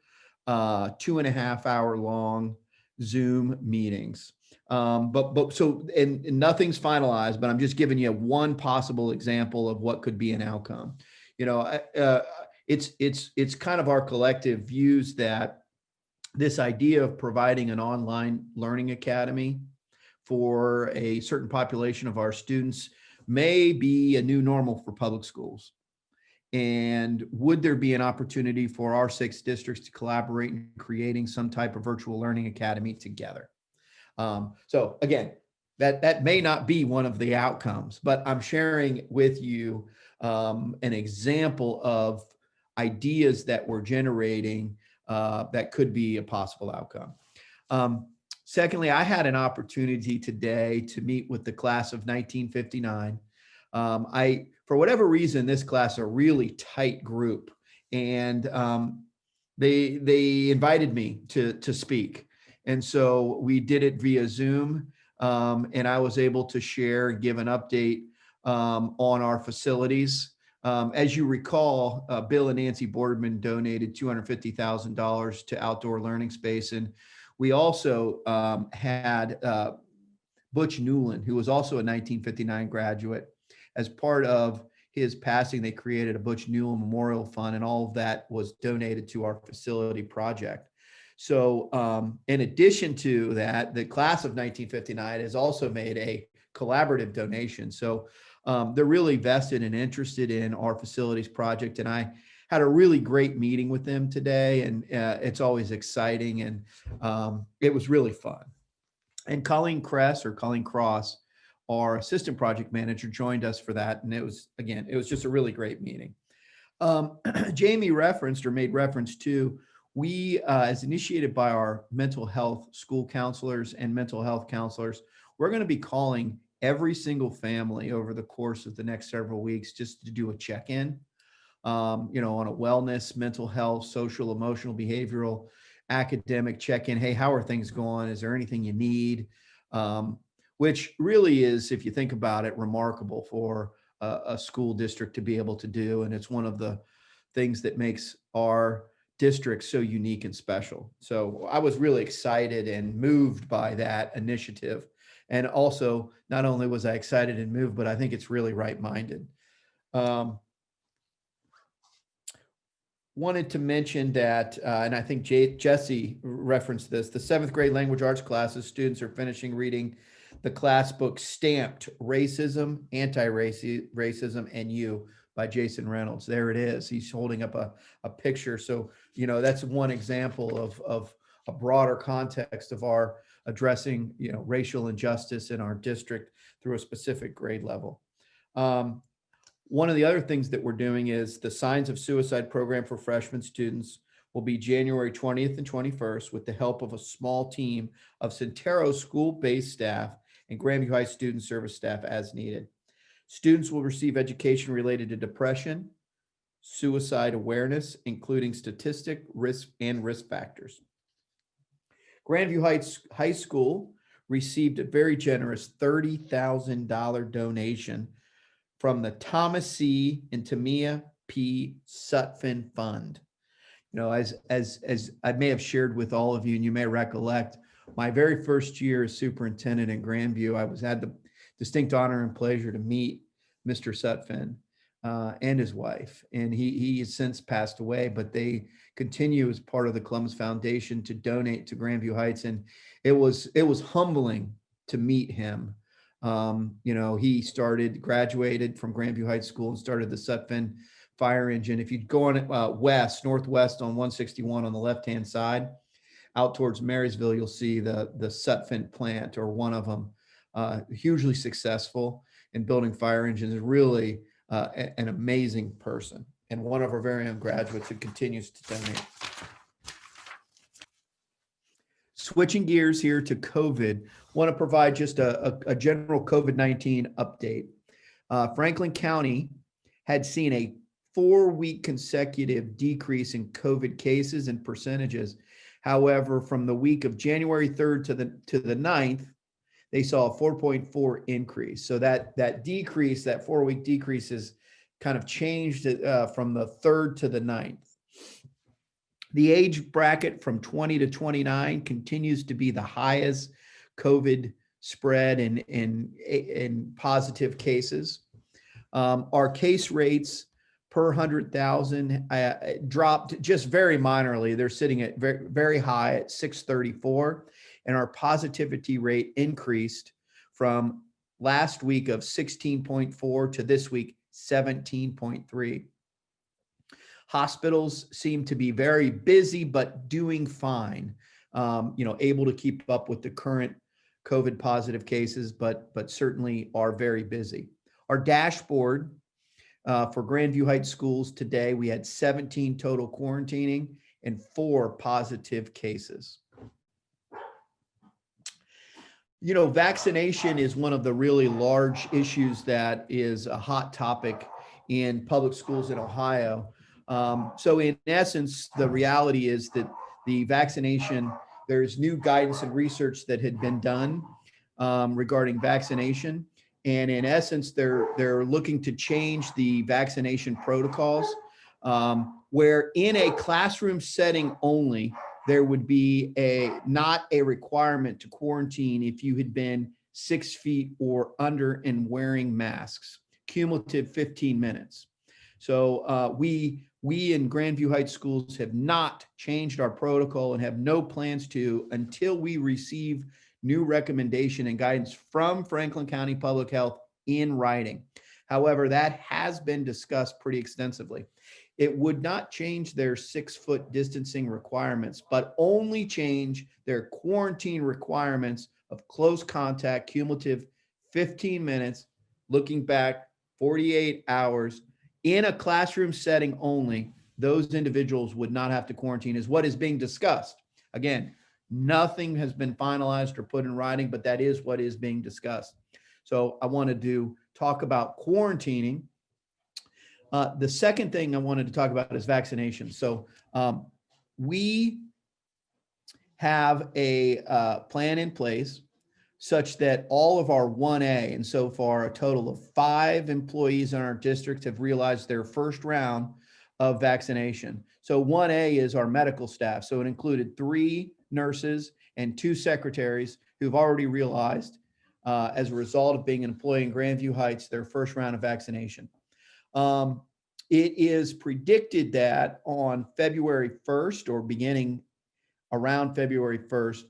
2.5-hour long Zoom meetings. And nothing's finalized, but I'm just giving you one possible example of what could be an outcome. You know, it's kind of our collective views that this idea of providing an online learning academy for a certain population of our students may be a new normal for public schools. And would there be an opportunity for our 6 districts to collaborate in creating some type of virtual learning academy together? So again, that may not be one of the outcomes, but I'm sharing with you an example of ideas that we're generating that could be a possible outcome. Secondly, I had an opportunity today to meet with the class of 1959. For whatever reason, this class is a really tight group, and they invited me to speak. And so we did it via Zoom, and I was able to share and give an update on our facilities. As you recall, Bill and Nancy Boardman donated $250,000 to outdoor learning space. And we also had Butch Newland, who was also a 1959 graduate. As part of his passing, they created a Butch Newland Memorial Fund, and all of that was donated to our facility project. So in addition to that, the class of 1959 has also made a collaborative donation. So they're really vested and interested in our facilities project. And I had a really great meeting with them today, and it's always exciting, and it was really fun. And Colleen Cross, our assistant project manager, joined us for that. And it was just a really great meeting. Jamie made reference to, we, as initiated by our mental health school counselors and mental health counselors, we're going to be calling every single family over the course of the next several weeks just to do a check-in, on a wellness, mental health, social, emotional, behavioral, academic check-in. Hey, how are things going? Is there anything you need? Which really is, if you think about it, remarkable for a school district to be able to do. And it's one of the things that makes our district so unique and special. So I was really excited and moved by that initiative. And also, not only was I excited and moved, but I think it's really right-minded. Wanted to mention that, and I think Jesse referenced this, the 7th grade language arts classes, students are finishing reading the class book Stamped: Racism, Anti-Racism, and You by Jason Reynolds. There it is. He's holding up a picture. So, that's one example of a broader context of our addressing, racial injustice in our district through a specific grade level. One of the other things that we're doing is the Signs of Suicide program for freshman students will be January 20th and 21st with the help of a small team of Centero school-based staff and Grandview High student service staff as needed. Students will receive education related to depression, suicide awareness, including statistic, risk, and risk factors. Grandview Heights High School received a very generous $30,000 donation from the Thomas C. and Tamia P. Sutphin Fund. As I may have shared with all of you, and you may recollect, my very first year as superintendent in Grandview, I had the distinct honor and pleasure to meet Mr. Sutphin. and his wife. And he has since passed away, but they continue as part of the Columbus Foundation to donate to Grandview Heights. And it was humbling to meet him. He graduated from Grandview Heights School and started the Sutphen fire engine. If you'd go on northwest on 161 on the left-hand side, out towards Marysville, you'll see the Sutphen plant, or one of them, hugely successful in building fire engines. Really an amazing person, and one of our very own graduates who continues to donate. Switching gears here to COVID, want to provide just a general COVID-19 update. Franklin County had seen a 4-week consecutive decrease in COVID cases and percentages. However, from the week of January 3rd to the 9th, they saw a 4.4 increase. So that decrease, that 4-week decrease, is kind of changed from the 3rd to the 9th. The age bracket from 20 to 29 continues to be the highest COVID spread in positive cases. Our case rates per 100,000 dropped just very minorly. They're sitting at very, very high at 634. And our positivity rate increased from last week of 16.4 to this week, 17.3. Hospitals seem to be very busy, but doing fine, able to keep up with the current COVID positive cases, but certainly are very busy. Our dashboard for Grandview Heights schools today, we had 17 total quarantining and 4 positive cases. Vaccination is one of the really large issues that is a hot topic in public schools in Ohio. So in essence, the reality is that the vaccination, there's new guidance and research that had been done regarding vaccination. And in essence, they're looking to change the vaccination protocols, where in a classroom setting only, there would be not a requirement to quarantine if you had been 6 feet or under and wearing masks, cumulative 15 minutes. So we in Grandview Heights schools have not changed our protocol and have no plans to until we receive new recommendation and guidance from Franklin County Public Health in writing. However, that has been discussed pretty extensively. It would not change their 6-foot distancing requirements, but only change their quarantine requirements of close contact, cumulative 15 minutes, looking back 48 hours in a classroom setting only. Those individuals would not have to quarantine, is what is being discussed. Again, nothing has been finalized or put in writing, but that is what is being discussed. So I wanted to talk about quarantining. The second thing I wanted to talk about is vaccination. So we have a plan in place such that all of our 1A, and so far a total of 5 employees in our district have realized their first round of vaccination. So 1A is our medical staff. So it included 3 nurses and 2 secretaries who've already realized, as a result of being an employee in Grandview Heights, their first round of vaccination. It is predicted that on February 1st, or beginning around February 1st,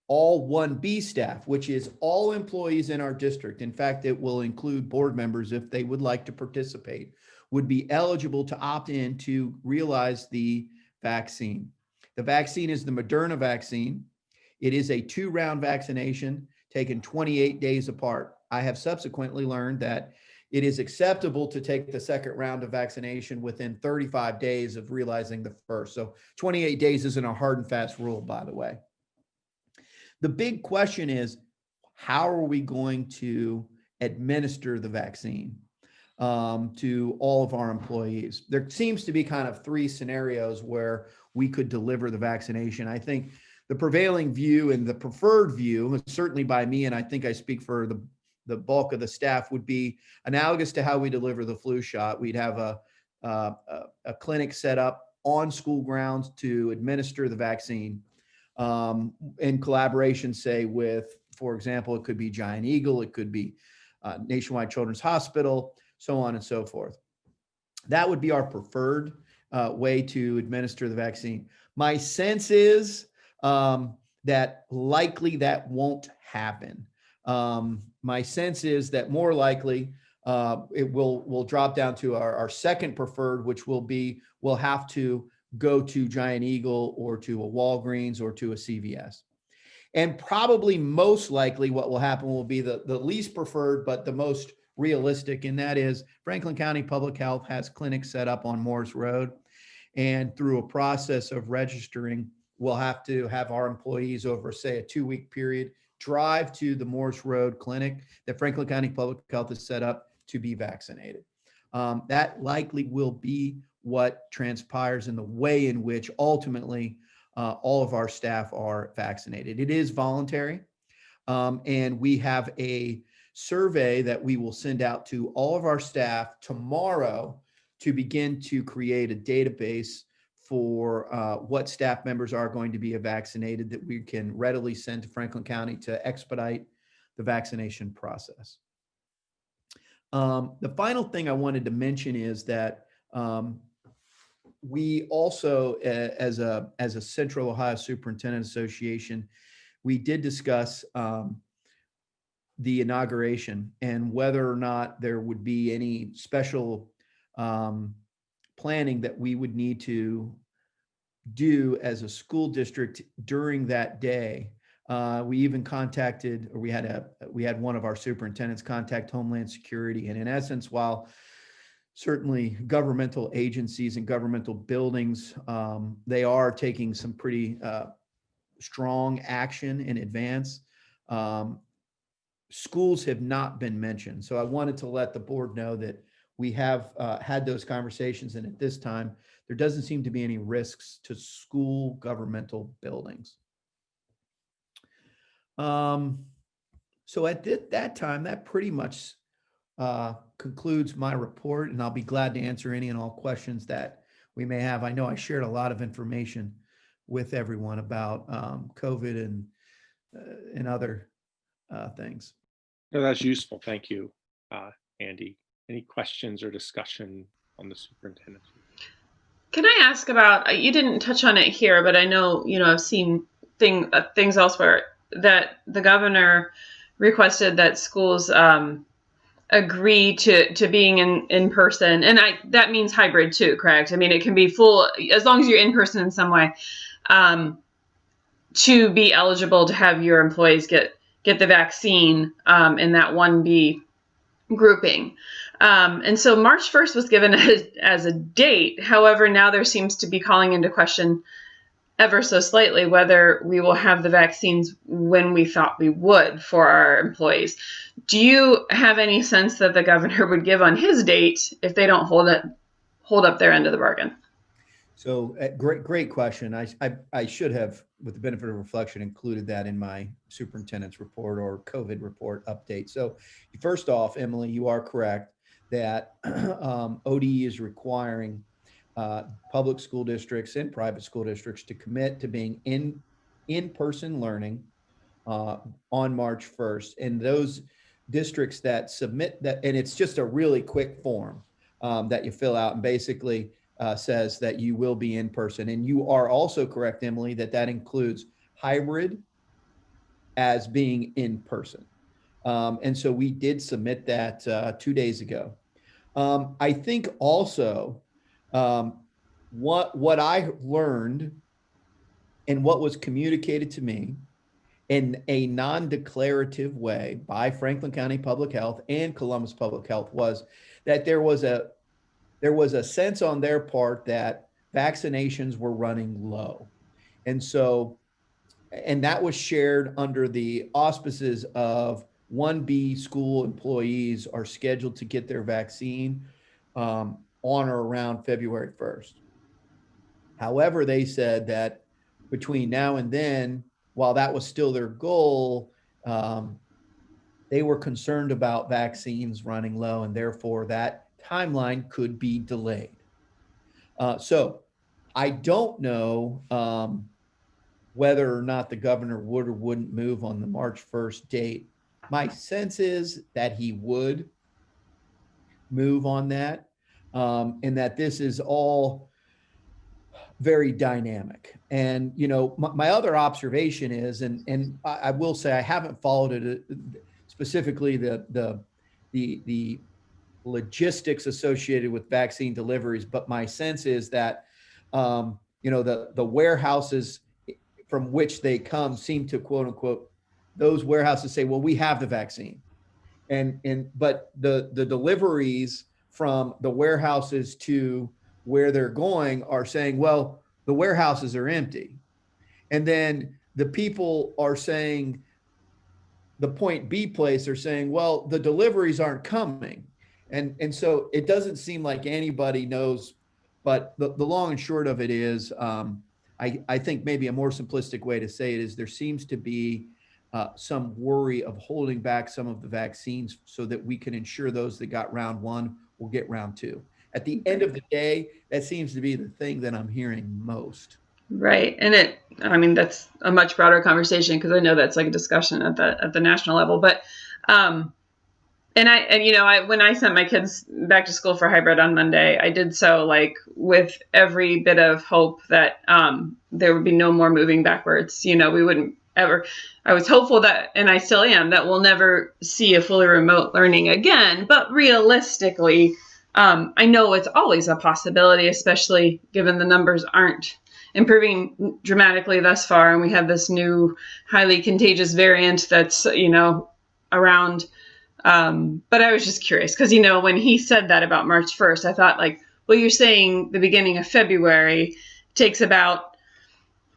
all 1B staff, which is all employees in our district, in fact, it will include board members if they would like to participate, would be eligible to opt in to realize the vaccine. The vaccine is the Moderna vaccine. It is a 2-round vaccination taken 28 days apart. I have subsequently learned that it is acceptable to take the second round of vaccination within 35 days of realizing the first. So 28 days isn't a hard and fast rule, by the way. The big question is, how are we going to administer the vaccine to all of our employees? There seems to be kind of 3 scenarios where we could deliver the vaccination. I think the prevailing view and the preferred view, certainly by me, and I think I speak for the bulk of the staff, would be analogous to how we deliver the flu shot. We'd have a clinic set up on school grounds to administer the vaccine in collaboration, say, with, for example, it could be Giant Eagle, it could be Nationwide Children's Hospital, so on and so forth. That would be our preferred way to administer the vaccine. My sense is that likely that won't happen. My sense is that more likely it will drop down to our second preferred, which will be we'll have to go to Giant Eagle or to a Walgreens or to a CVS. And probably most likely what will happen will be the least preferred, but the most realistic. And that is Franklin County Public Health has clinics set up on Morris Road. And through a process of registering, we'll have to have our employees over, say, a 2-week period, drive to the Morris Road clinic that Franklin County Public Health has set up to be vaccinated. That likely will be what transpires in the way in which ultimately all of our staff are vaccinated. It is voluntary, and we have a survey that we will send out to all of our staff tomorrow to begin to create a database for what staff members are going to be vaccinated that we can readily send to Franklin County to expedite the vaccination process. The final thing I wanted to mention is that we also, as a Central Ohio Superintendent Association, we did discuss the inauguration and whether or not there would be any special planning that we would need to do as a school district during that day. We even contacted, or we had one of our superintendents contact Homeland Security, and in essence, while certainly governmental agencies and governmental buildings, they are taking some pretty strong action in advance. Schools have not been mentioned. So I wanted to let the board know that we have had those conversations, and at this time, there doesn't seem to be any risks to school governmental buildings. So at that time, that pretty much concludes my report, and I'll be glad to answer any and all questions that we may have. I know I shared a lot of information with everyone about COVID and other things. No, that's useful. Thank you, Andy. Any questions or discussion on the superintendent? Can I ask about, you didn't touch on it here, but I know, I've seen things elsewhere that the governor requested that schools agree to being in person. And that means hybrid too, correct? I mean, it can be full, as long as you're in person in some way, to be eligible to have your employees get the vaccine in that 1B grouping. And so March 1st was given as a date. However, now there seems to be calling into question ever so slightly whether we will have the vaccines when we thought we would for our employees. Do you have any sense that the governor would give on his date if they don't hold up their end of the bargain? So great question. I should have, with the benefit of reflection, included that in my superintendent's report or COVID report update. So first off, Emily, you are correct that ODE is requiring public school districts and private school districts to commit to being in-person learning on March 1st. And those districts that submit that, and it's just a really quick form that you fill out and basically says that you will be in person. And you are also correct, Emily, that includes hybrid as being in person. And so we did submit that 2 days ago. I think also what I learned and what was communicated to me in a non-declarative way by Franklin County Public Health and Columbus Public Health was that there was a sense on their part that vaccinations were running low. And so, and that was shared under the auspices of 1B school employees are scheduled to get their vaccine on or around February 1st. However, they said that between now and then, while that was still their goal, they were concerned about vaccines running low, and therefore that timeline could be delayed. So I don't know whether or not the governor would or wouldn't move on the March 1st date. My sense is that he would move on that. and that this is all very dynamic. And, you know, my other observation is, and I will say I haven't followed it specifically the logistics associated with vaccine deliveries, but my sense is that, you know, the warehouses from which they come seem to, quote unquote, those warehouses say, well, we have the vaccine. But the deliveries from the warehouses to where they're going are saying, well, the warehouses are empty. And then the people are saying, the point B place are saying, well, the deliveries aren't coming. And so it doesn't seem like anybody knows, but the long and short of it is, I think maybe a more simplistic way to say it is there seems to be some worry of holding back some of the vaccines so that we can ensure those that got round one will get round two. At the end of the day, that seems to be the thing that I'm hearing most. Right. And I mean, that's a much broader conversation because I know that's like a discussion at the national level. But, when I sent my kids back to school for hybrid on Monday, I did so like with every bit of hope that there would be no more moving backwards. You know, we wouldn't ever. I was hopeful that, and I still am, that we'll never see a fully remote learning again. But realistically, I know it's always a possibility, especially given the numbers aren't improving dramatically thus far. And we have this new highly contagious variant that's, around. But I was just curious because, when he said that about March 1st, I thought like, well, you're saying the beginning of February takes about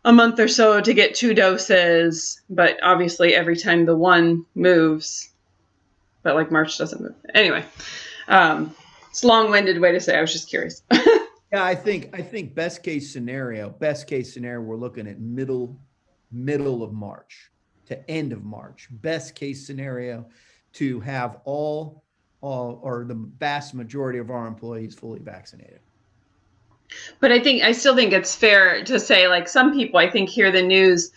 a month or so to get 2 doses, but obviously every time the one moves, but like March doesn't move. Anyway, it's a long-winded way to say I was just curious. Yeah, I think best case scenario, we're looking at middle of March to end of March. Best case scenario to have all or the vast majority of our employees fully vaccinated. But I still think it's fair to say, like, some people, I think, hear the news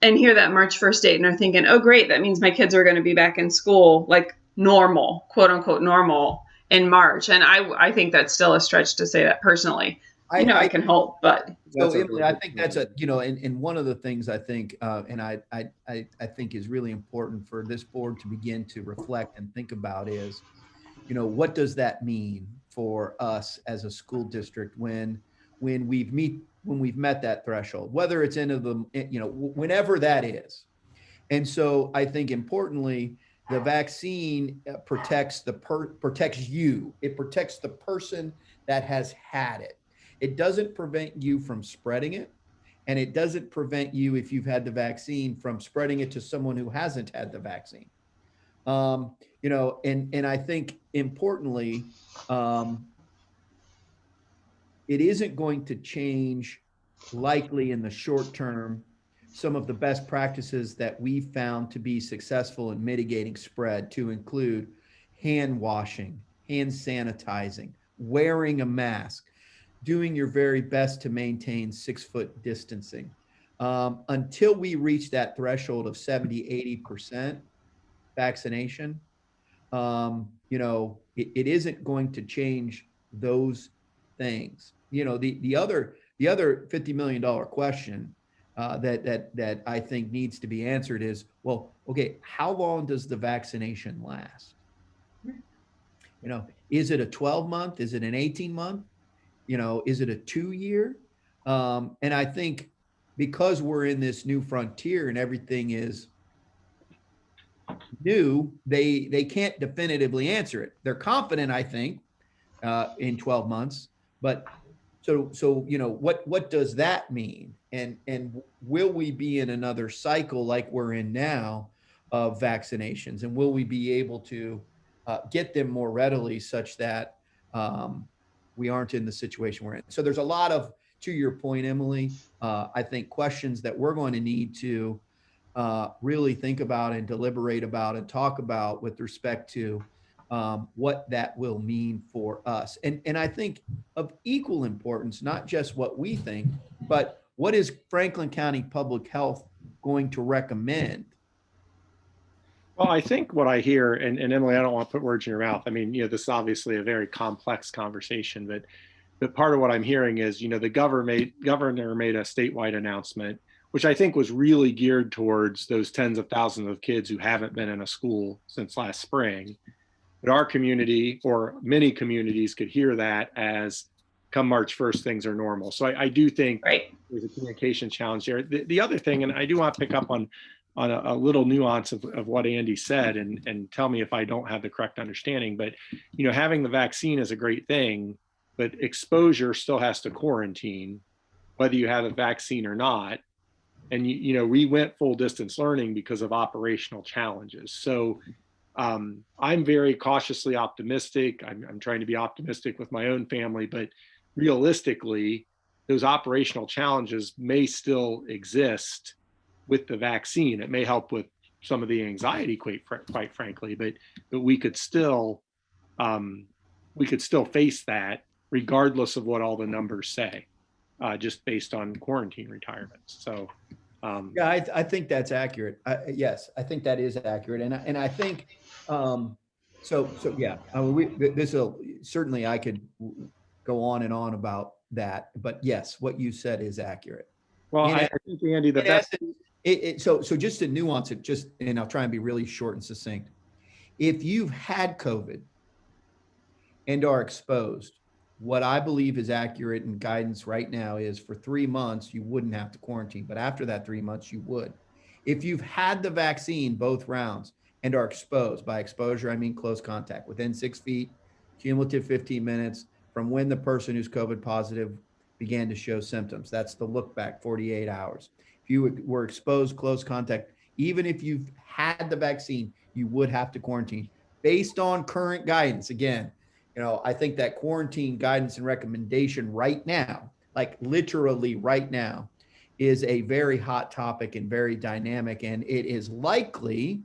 and hear that March 1st date and are thinking, oh, great, that means my kids are going to be back in school, like normal, quote unquote, normal in March. And I think that's still a stretch to say that personally. I can hope, but. So Emily, I think that's and one of the things I think, and I think is really important for this board to begin to reflect and think about is, what does that mean for us as a school district when we've met that threshold, whether it's into the, whenever that is. And so I think importantly, the vaccine protects you. It protects the person that has had it. It doesn't prevent you from spreading it. And it doesn't prevent you, if you've had the vaccine, from spreading it to someone who hasn't had the vaccine. And I think importantly, it isn't going to change likely in the short term some of the best practices that we've found to be successful in mitigating spread, to include hand washing, hand sanitizing, wearing a mask, doing your very best to maintain 6-foot distancing. Until we reach that threshold of 70-80% vaccination, it isn't going to change those things. The other $50 million question that I think needs to be answered is, well, okay, how long does the vaccination last? Is it a 12-month? Is it an 18-month? Is it a 2-year? And I think because we're in this new frontier and everything is new, they can't definitively answer it. They're confident, I think, in 12 months, but so what does that mean? And will we be in another cycle like we're in now of vaccinations? And will we be able to get them more readily such that we aren't in the situation we're in? So there's a lot of, to your point, Emily, I think questions that we're going to need to really think about and deliberate about and talk about with respect to what that will mean for us. And I think of equal importance, not just what we think, but what is Franklin County Public Health going to recommend? Well, I think what I hear, and Emily, I don't want to put words in your mouth. I mean, this is obviously a very complex conversation, but part of what I'm hearing is, the governor made a statewide announcement, which I think was really geared towards those tens of thousands of kids who haven't been in a school since last spring. But our community, or many communities, could hear that as come March 1st, things are normal. So I do think Right. there's a communication challenge there. The other thing, and I do want to pick up on a little nuance of what Andy said, and tell me if I don't have the correct understanding, but having the vaccine is a great thing, but exposure still has to quarantine, whether you have a vaccine or not. And we went full distance learning because of operational challenges. So I'm very cautiously optimistic. I'm trying to be optimistic with my own family, but realistically, those operational challenges may still exist with the vaccine. It may help with some of the anxiety, quite frankly, but we could still face that regardless of what all the numbers say, just based on quarantine retirements. So yeah, I think that's accurate. Yes, I think that is accurate, and I think so yeah. I mean, this will certainly, I could go on and on about that, but yes, what you said is accurate. Well, I think, Andy, the best. So just to nuance it, and I'll try and be really short and succinct. If you've had COVID and are exposed, what I believe is accurate and guidance right now is for 3 months, you wouldn't have to quarantine, but after that 3 months, you would. If you've had the vaccine, both rounds, and are exposed, by exposure, I mean close contact, within 6 feet, cumulative 15 minutes from when the person who's COVID positive began to show symptoms. That's the look back, 48 hours. If you were exposed, close contact, even if you've had the vaccine, you would have to quarantine based on current guidance. Again, I think that quarantine guidance and recommendation right now, like literally right now, is a very hot topic and very dynamic. And it is likely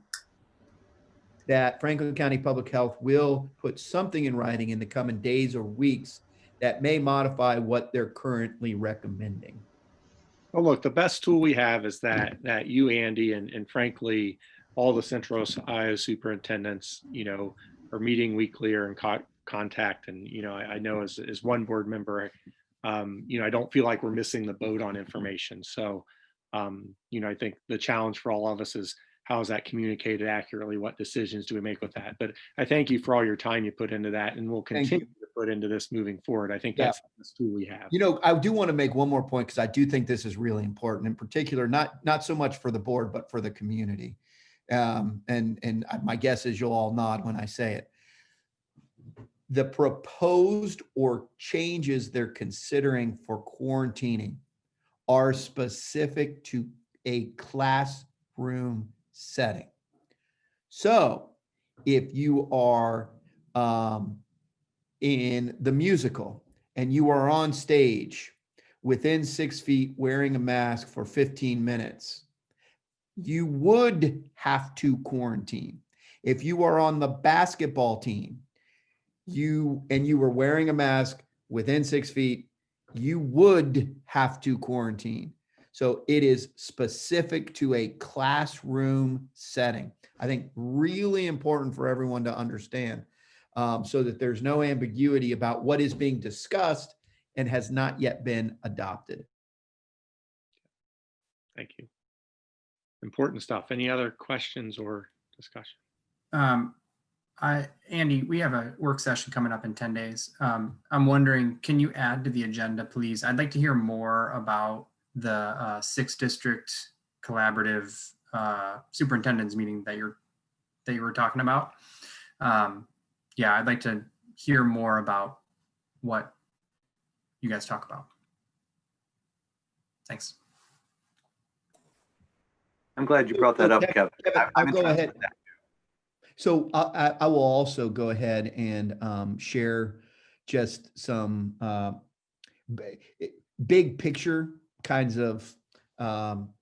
that Franklin County Public Health will put something in writing in the coming days or weeks that may modify what they're currently recommending. Well, look, the best tool we have is that you, Andy, and frankly, all the Central Ohio superintendents, are meeting weekly or in contact. And, I know as one board member, I don't feel like we're missing the boat on information. So, I think the challenge for all of us is, how is that communicated accurately? What decisions do we make with that? But I thank you for all your time you put into that, and we'll continue to put into this moving forward. I think that's the best tool we have. I do want to make one more point, because I do think this is really important, in particular, not so much for the board, but for the community. And my guess is you'll all nod when I say it. The proposed or changes they're considering for quarantining are specific to a classroom setting. So if you are in the musical and you are on stage within 6 feet wearing a mask for 15 minutes, you would have to quarantine. If you are on the basketball team, you were wearing a mask within 6 feet, you would have to quarantine. So it is specific to a classroom setting. I think really important for everyone to understand, so that there's no ambiguity about what is being discussed and has not yet been adopted. Thank you. Important stuff. Any other questions or discussion? Andy, we have a work session coming up in 10 days. I'm wondering, can you add to the agenda, please? I'd like to hear more about the 6th district collaborative superintendent's meeting that you were talking about. Yeah, I'd like to hear more about what you guys talk about. Thanks. I'm glad you brought that up, Kevin. I'll go ahead. So I will also go ahead and share just some big picture kinds of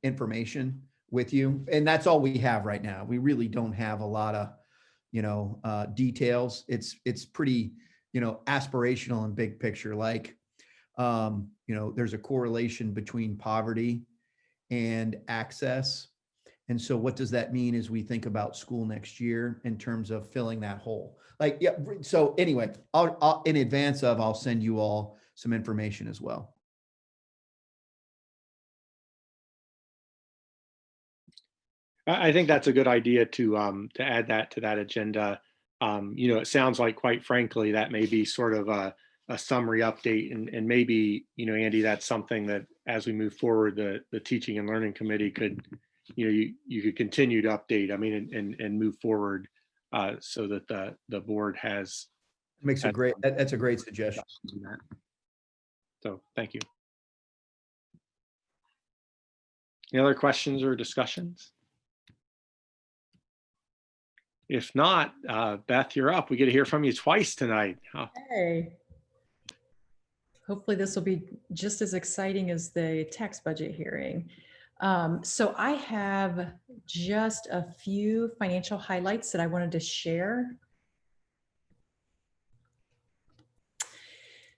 information with you. And that's all we have right now. We really don't have a lot of, details. It's pretty, aspirational and big picture. Like, there's a correlation between poverty and access. And so what does that mean as we think about school next year in terms of filling that hole? Like, yeah, so anyway, I'll in advance of, I'll send you all some information as well. I think that's a good idea to add that to that agenda. It sounds like, quite frankly, that may be sort of a summary update, and maybe, Andy, that's something that as we move forward, the Teaching and Learning Committee could, you could continue to update, and move forward so that the board has. Makes a great, that's a great suggestion. So thank you. Any other questions or discussions? If not, Beth, you're up. We get to hear from you twice tonight. Hey. Hopefully this will be just as exciting as the tax budget hearing. So I have just a few financial highlights that I wanted to share.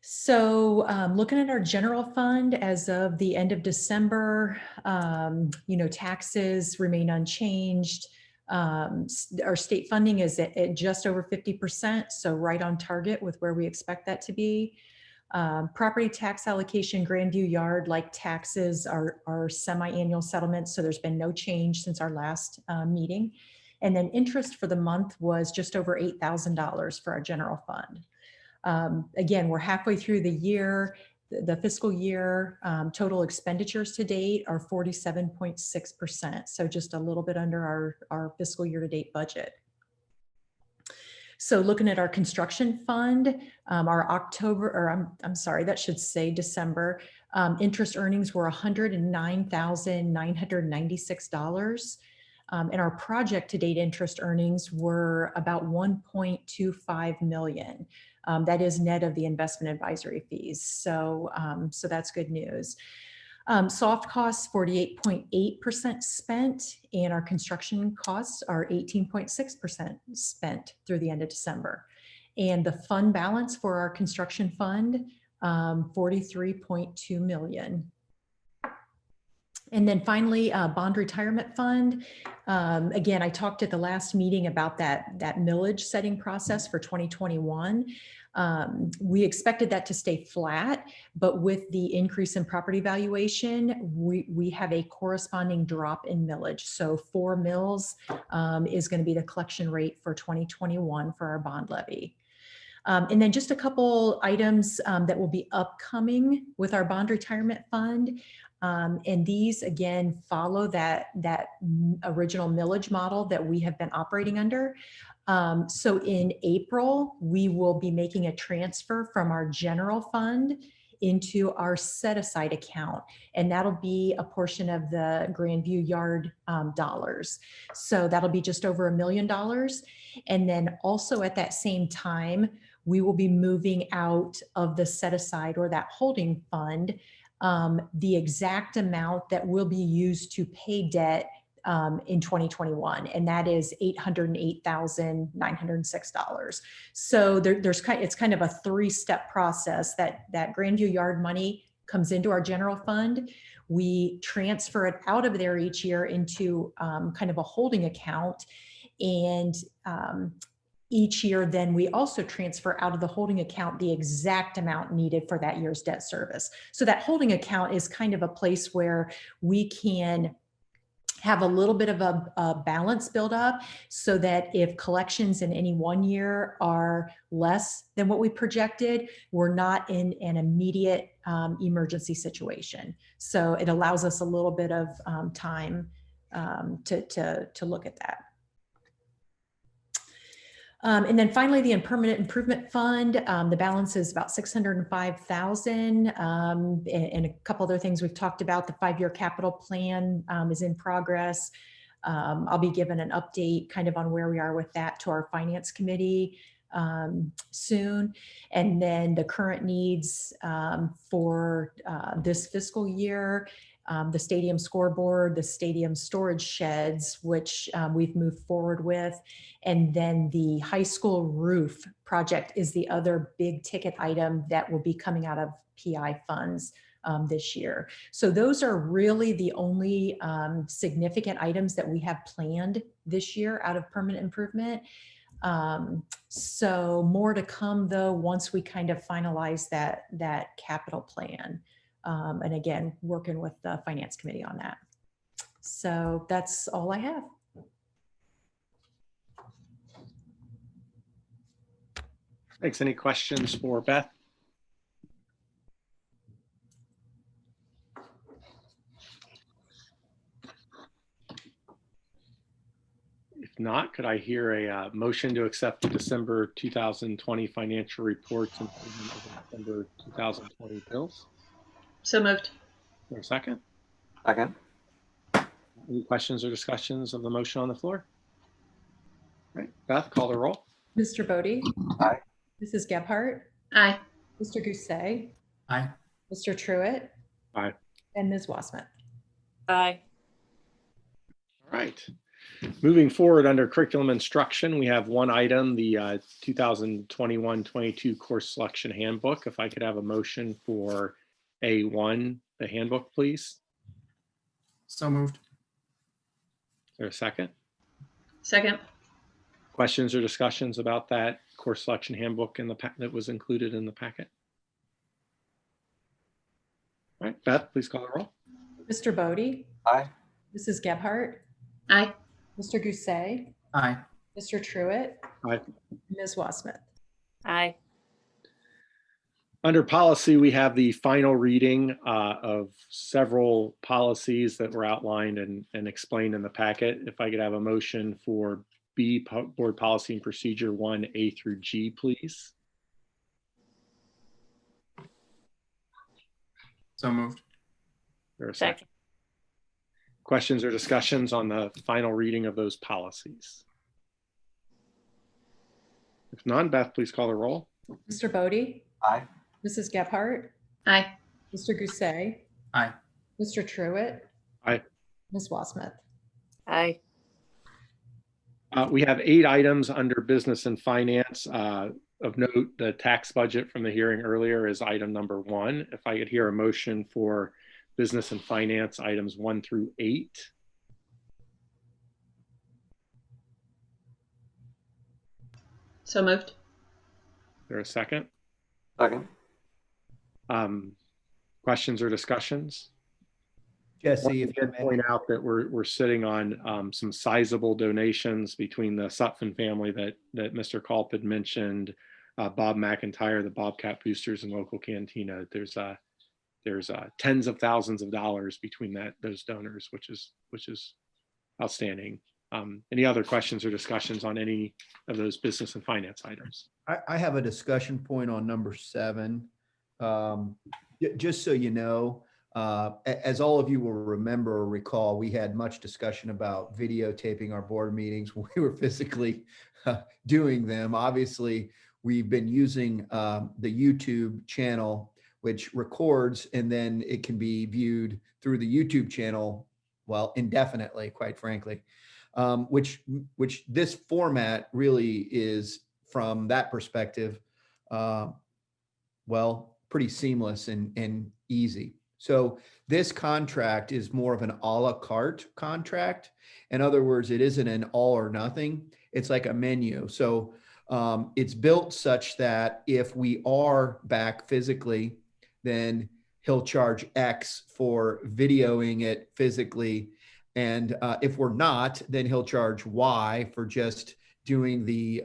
So looking at our general fund as of the end of December, taxes remain unchanged. Our state funding is at just over 50%, so right on target with where we expect that to be. Property tax allocation, Grandview Yard, like taxes, are semi-annual settlements, so there's been no change since our last meeting. And then interest for the month was just over $8,000 for our general fund. Again, we're halfway through the year. The fiscal year total expenditures to date are 47.6%. So just a little bit under our fiscal year to date budget. So looking at our construction fund, our October, or I'm sorry, that should say December, interest earnings were $109,996. And our project to date interest earnings were about $1.25 million. That is net of the investment advisory fees. So that's good news. Soft costs, 48.8% spent, and our construction costs are 18.6% spent through the end of December. And the fund balance for our construction fund, 43.2 million. And then finally, bond retirement fund. Again, I talked at the last meeting about that millage setting process for 2021. We expected that to stay flat, but with the increase in property valuation, we have a corresponding drop in millage. So 4 mills is going to be the collection rate for 2021 for our bond levy. And then just a couple items that will be upcoming with our bond retirement fund. And these, again, follow that original millage model that we have been operating under. So in April, we will be making a transfer from our general fund into our set-aside account, and that'll be a portion of the Grandview Yard dollars. So that'll be just over $1 million. And then also at that same time, we will be moving out of the set-aside or that holding fund the exact amount that will be used to pay debt in 2021, and that is $808,906. So it's kind of a 3-step process. That Grandview Yard money comes into our general fund. We transfer it out of there each year into kind of a holding account, and each year, then we also transfer out of the holding account the exact amount needed for that year's debt service. So that holding account is kind of a place where we can have a little bit of a balance build up so that if collections in any one year are less than what we projected, we're not in an immediate emergency situation. So it allows us a little bit of time to look at that. And then finally, the Permanent Improvement Fund, the balance is about $605,000, and a couple other things we've talked about. The 5-year capital plan is in progress. I'll be given an update kind of on where we are with that to our finance committee soon. And then the current needs for this fiscal year, the stadium scoreboard, the stadium storage sheds, which we've moved forward with. And then the high school roof project is the other big ticket item that will be coming out of PI funds this year. So those are really the only significant items that we have planned this year out of permanent improvement. So more to come though, once we kind of finalize that capital plan. And again, working with the finance committee on that. So that's all I have. Thanks. Any questions for Beth? If not, could I hear a motion to accept the December 2020 financial reports and December 2020 bills? So moved. For a second? Second. Any questions or discussions of the motion on the floor? All right, Beth, call the roll. Mr. Bodie? Aye. Mrs. Gebhardt? Aye. Mr. Gousset? Aye. Mr. Truitt? Aye. And Ms. Wassmuth? Aye. All right. Moving forward under curriculum instruction, we have one item, the 2021-22 course selection handbook. If I could have a motion for A1, the handbook, please. So moved. Is there a second? Second. Questions or discussions about that course selection handbook in the that was included in the packet? All right, Beth, please call the roll. Mr. Bodie? Aye. Mrs. Gebhardt? Aye. Mr. Gousset? Aye. Mr. Truitt? Aye. Ms. Wassmuth? Aye. Under policy, we have the final reading of several policies that were outlined and explained in the packet. If I could have a motion for B, Board Policy and Procedure 1, A through G, please. So moved. Or a second. Second. Questions or discussions on the final reading of those policies? If none, Beth, please call the roll. Mr. Bodie? Aye. Mrs. Gebhardt? Aye. Mr. Gousset? Aye. Mr. Truitt? Aye. Ms. Wassmuth? Aye. We have 8 items under business and finance. Of note, the tax budget from the hearing earlier is item number 1. If I could hear a motion for business and finance items 1 through 8. So moved. Is there a second? Second. Questions or discussions? Jesse, if you I'd point out that we're sitting on some sizable donations between the Sutphin family that Mr. Culp had mentioned, Bob McIntyre, the Bobcat Boosters, and local cantina. There's tens of thousands of dollars between those donors, which is outstanding. Any other questions or discussions on any of those business and finance items? I have a discussion point on number 7. Just so you know, as all of you will remember or recall, we had much discussion about videotaping our board meetings when we were physically doing them. Obviously, we've been using the YouTube channel, which records, and then it can be viewed through the YouTube channel, well, indefinitely, quite frankly, which this format really is, from that perspective, well, pretty seamless and easy. So this contract is more of an a la carte contract. In other words, it isn't an all or nothing. It's like a menu. So it's built such that if we are back physically, then he'll charge X for videoing it physically. And if we're not, then he'll charge Y for just doing the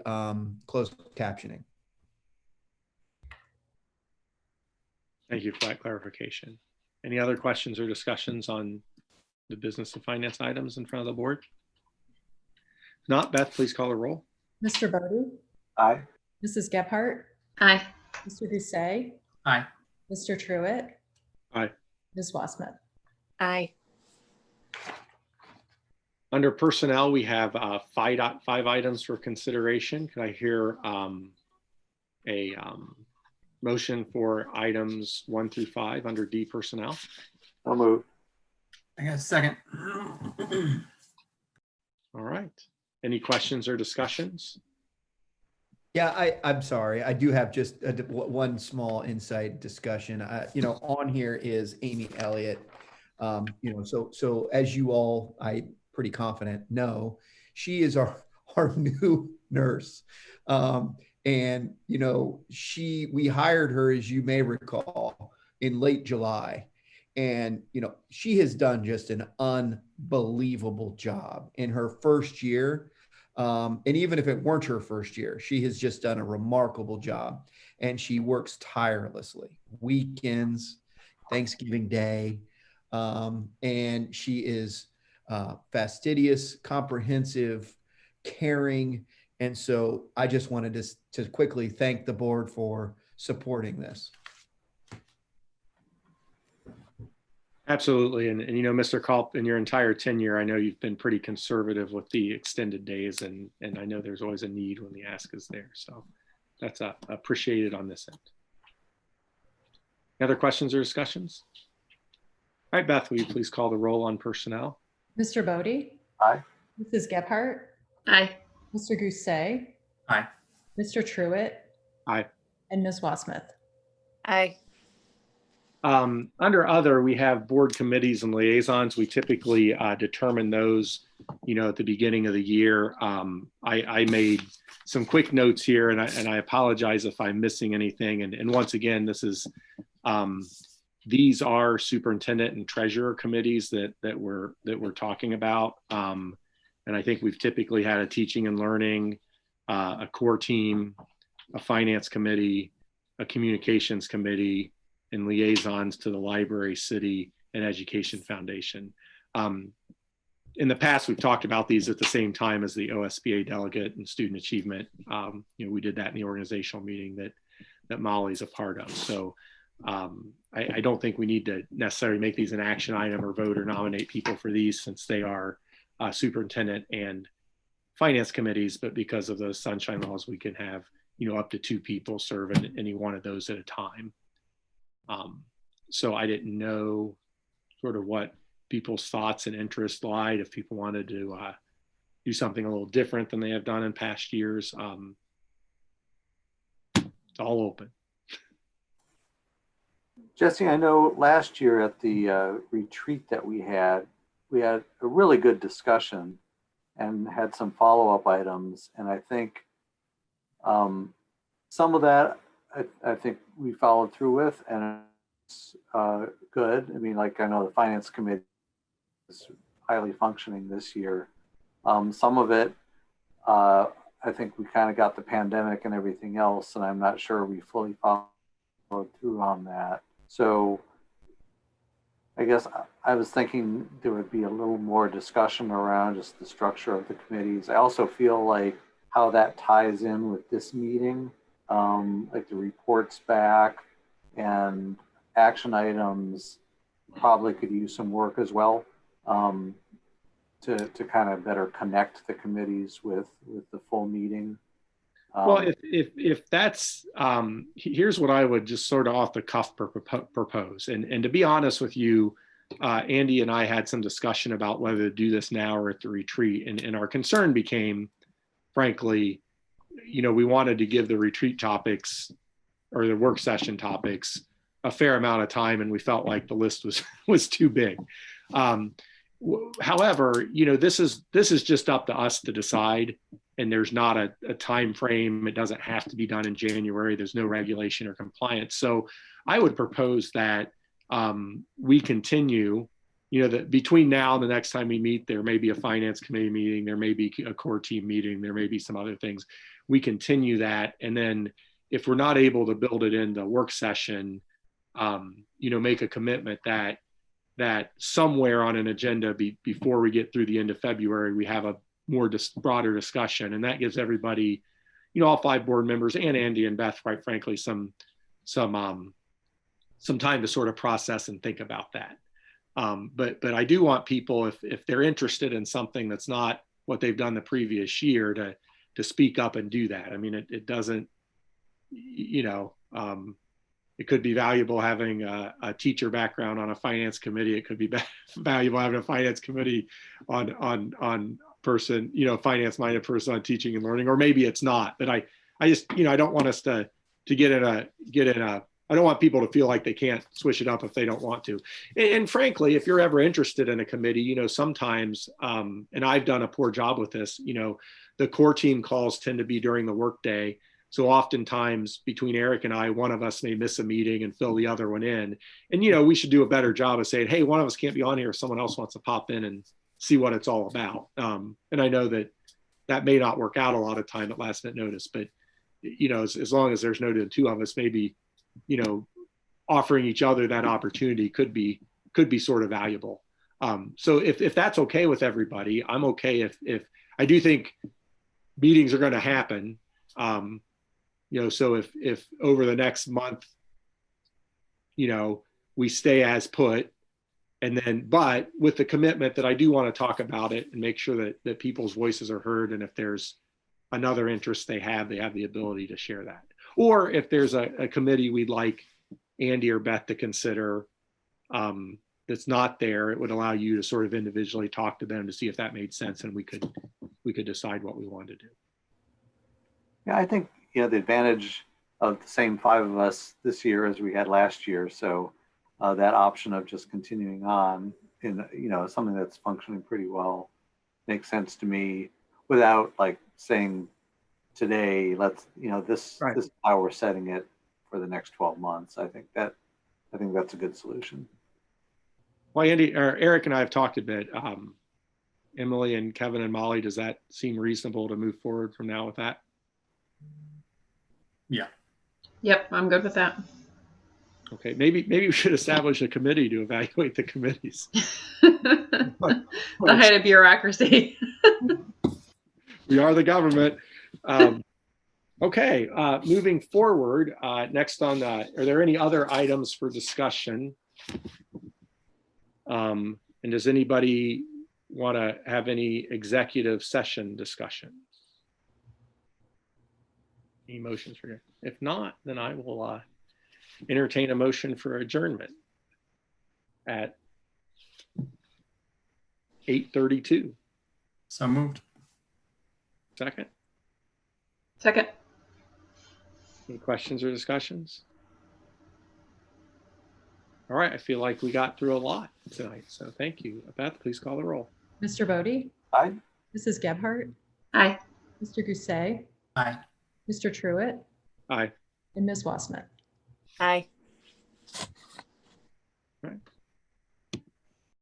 closed captioning. Thank you for that clarification. Any other questions or discussions on the business and finance items in front of the board? If not, Beth, please call the roll. Mr. Bodie? Aye. Mrs. Gebhardt? Aye. Mr. Gousset? Aye. Mr. Truitt? Aye. Ms. Wassmuth? Aye. Under personnel, we have 5 items for consideration. Could I hear a motion for items 1 through 5 under D personnel? So moved. I got a second. All right. Any questions or discussions? Yeah, I'm sorry. I do have just one small inside discussion. On here is Amy Elliott. So as you all, pretty confident know, she is our new nurse. And we hired her, as you may recall, in late July. And, she has done just an unbelievable job in her first year. And even if it weren't her first year, she has just done a remarkable job. And she works tirelessly, weekends, Thanksgiving Day. And she is fastidious, comprehensive, caring. And so I just wanted to quickly thank the board for supporting this. Absolutely. And Mr. Culp, in your entire tenure, I know you've been pretty conservative with the extended days, and I know there's always a need when the ask is there. So that's appreciated on this end. Any other questions or discussions? All right, Beth, will you please call the roll on personnel? Mr. Bodie? Aye. Mrs. Gephardt? Aye. Mr. Gousset? Aye. Mr. Truitt? Aye. And Ms. Wassmuth? Aye. Under other, we have board committees and liaisons. We typically determine those, at the beginning of the year. I made some quick notes here, and I apologize if I'm missing anything. And once again, these are superintendent and treasurer committees that we're talking about. And I think we've typically had a teaching and learning, a core team, a finance committee, a communications committee, and liaisons to the library, city, and education foundation. In the past, we've talked about these at the same time as the OSBA delegate and student achievement. We did that in the organizational meeting that Molly's a part of. So I don't think we need to necessarily make these an action item or vote or nominate people for these, since they are superintendent and finance committees, but because of those sunshine laws, we can have up to 2 people serve in any one of those at a time. So I didn't know sort of what people's thoughts and interests lied, if people wanted to do something a little different than they have done in past years. It's all open. Jesse, I know last year at the retreat that we had a really good discussion and had some follow-up items. And I think some of that I think we followed through with, and it's good. I mean, I know the finance committee is highly functioning this year. Some of it, I think we kind of got the pandemic and everything else, and I'm not sure we fully followed through on that. So I guess I was thinking there would be a little more discussion around just the structure of the committees. I also feel like how that ties in with this meeting, like the reports back and action items probably could use some work as well, to kind of better connect the committees with the full meeting. Well, if that's, here's what I would just sort of off the cuff propose. And to be honest with you, Andy and I had some discussion about whether to do this now or at the retreat. And our concern became, frankly, we wanted to give the retreat topics or the work session topics a fair amount of time, and we felt like the list was too big. However, this is just up to us to decide, and there's not a time frame. It doesn't have to be done in January. There's no regulation or compliance. So I would propose that we continue, that between now and the next time we meet, there may be a finance committee meeting, there may be a core team meeting, there may be some other things. We continue that. And then if we're not able to build it in the work session, make a commitment that somewhere on an agenda before we get through the end of February, we have a more broader discussion. And that gives everybody, all 5 board members and Andy and Beth, quite frankly, some time to sort of process and think about that. But I do want people, if they're interested in something that's not what they've done the previous year, to speak up and do that. I mean, it doesn't, it could be valuable having a teacher background on a finance committee. It could be valuable having a finance committee on person, finance-minded person on teaching and learning, or maybe it's not. But I just, I don't want us to get in a, I don't want people to feel like they can't switch it up if they don't want to. And frankly, if you're ever interested in a committee, sometimes, and I've done a poor job with this, the core team calls tend to be during the workday. So oftentimes between Eric and I, one of us may miss a meeting and fill the other one in. And, we should do a better job of saying, hey, one of us can't be on here if someone else wants to pop in and see what it's all about. And I know that may not work out a lot of time at last minute notice, but, as long as there's no two of us, maybe, offering each other that opportunity could be sort of valuable. So if that's okay with everybody, I'm okay if I do think meetings are going to happen. So if over the next month, we stay as put, and then, but with the commitment that I do want to talk about it and make sure that people's voices are heard. And if there's another interest they have the ability to share that. Or if there's a committee we'd like Andy or Beth to consider that's not there, it would allow you to sort of individually talk to them to see if that made sense, and we could decide what we wanted to do. Yeah, I think, the advantage of the same 5 of us this year as we had last year. So that option of just continuing on in, something that's functioning pretty well makes sense to me without like saying today, let's, this is how we're setting it for the next 12 months. I think that's a good solution. Well, Andy or Eric and I have talked a bit. Emily and Kevin and Molly, does that seem reasonable to move forward from now with that? Yeah. Yep, I'm good with that. Okay, maybe we should establish a committee to evaluate the committees. The height of bureaucracy. We are the government. Okay, moving forward, next on are there any other items for discussion? And does anybody want to have any executive session discussions? Any motions for you? If not, then I will entertain a motion for adjournment at 8:32. So moved. Second. Second. Any questions or discussions? All right, I feel like we got through a lot tonight, so thank you. Beth, please call the roll. Mr. Bodie? Aye. Mrs. Gebhardt? Aye. Mr. Gousset? Aye. Mr. Truitt? Aye. And Ms. Wassman? Aye.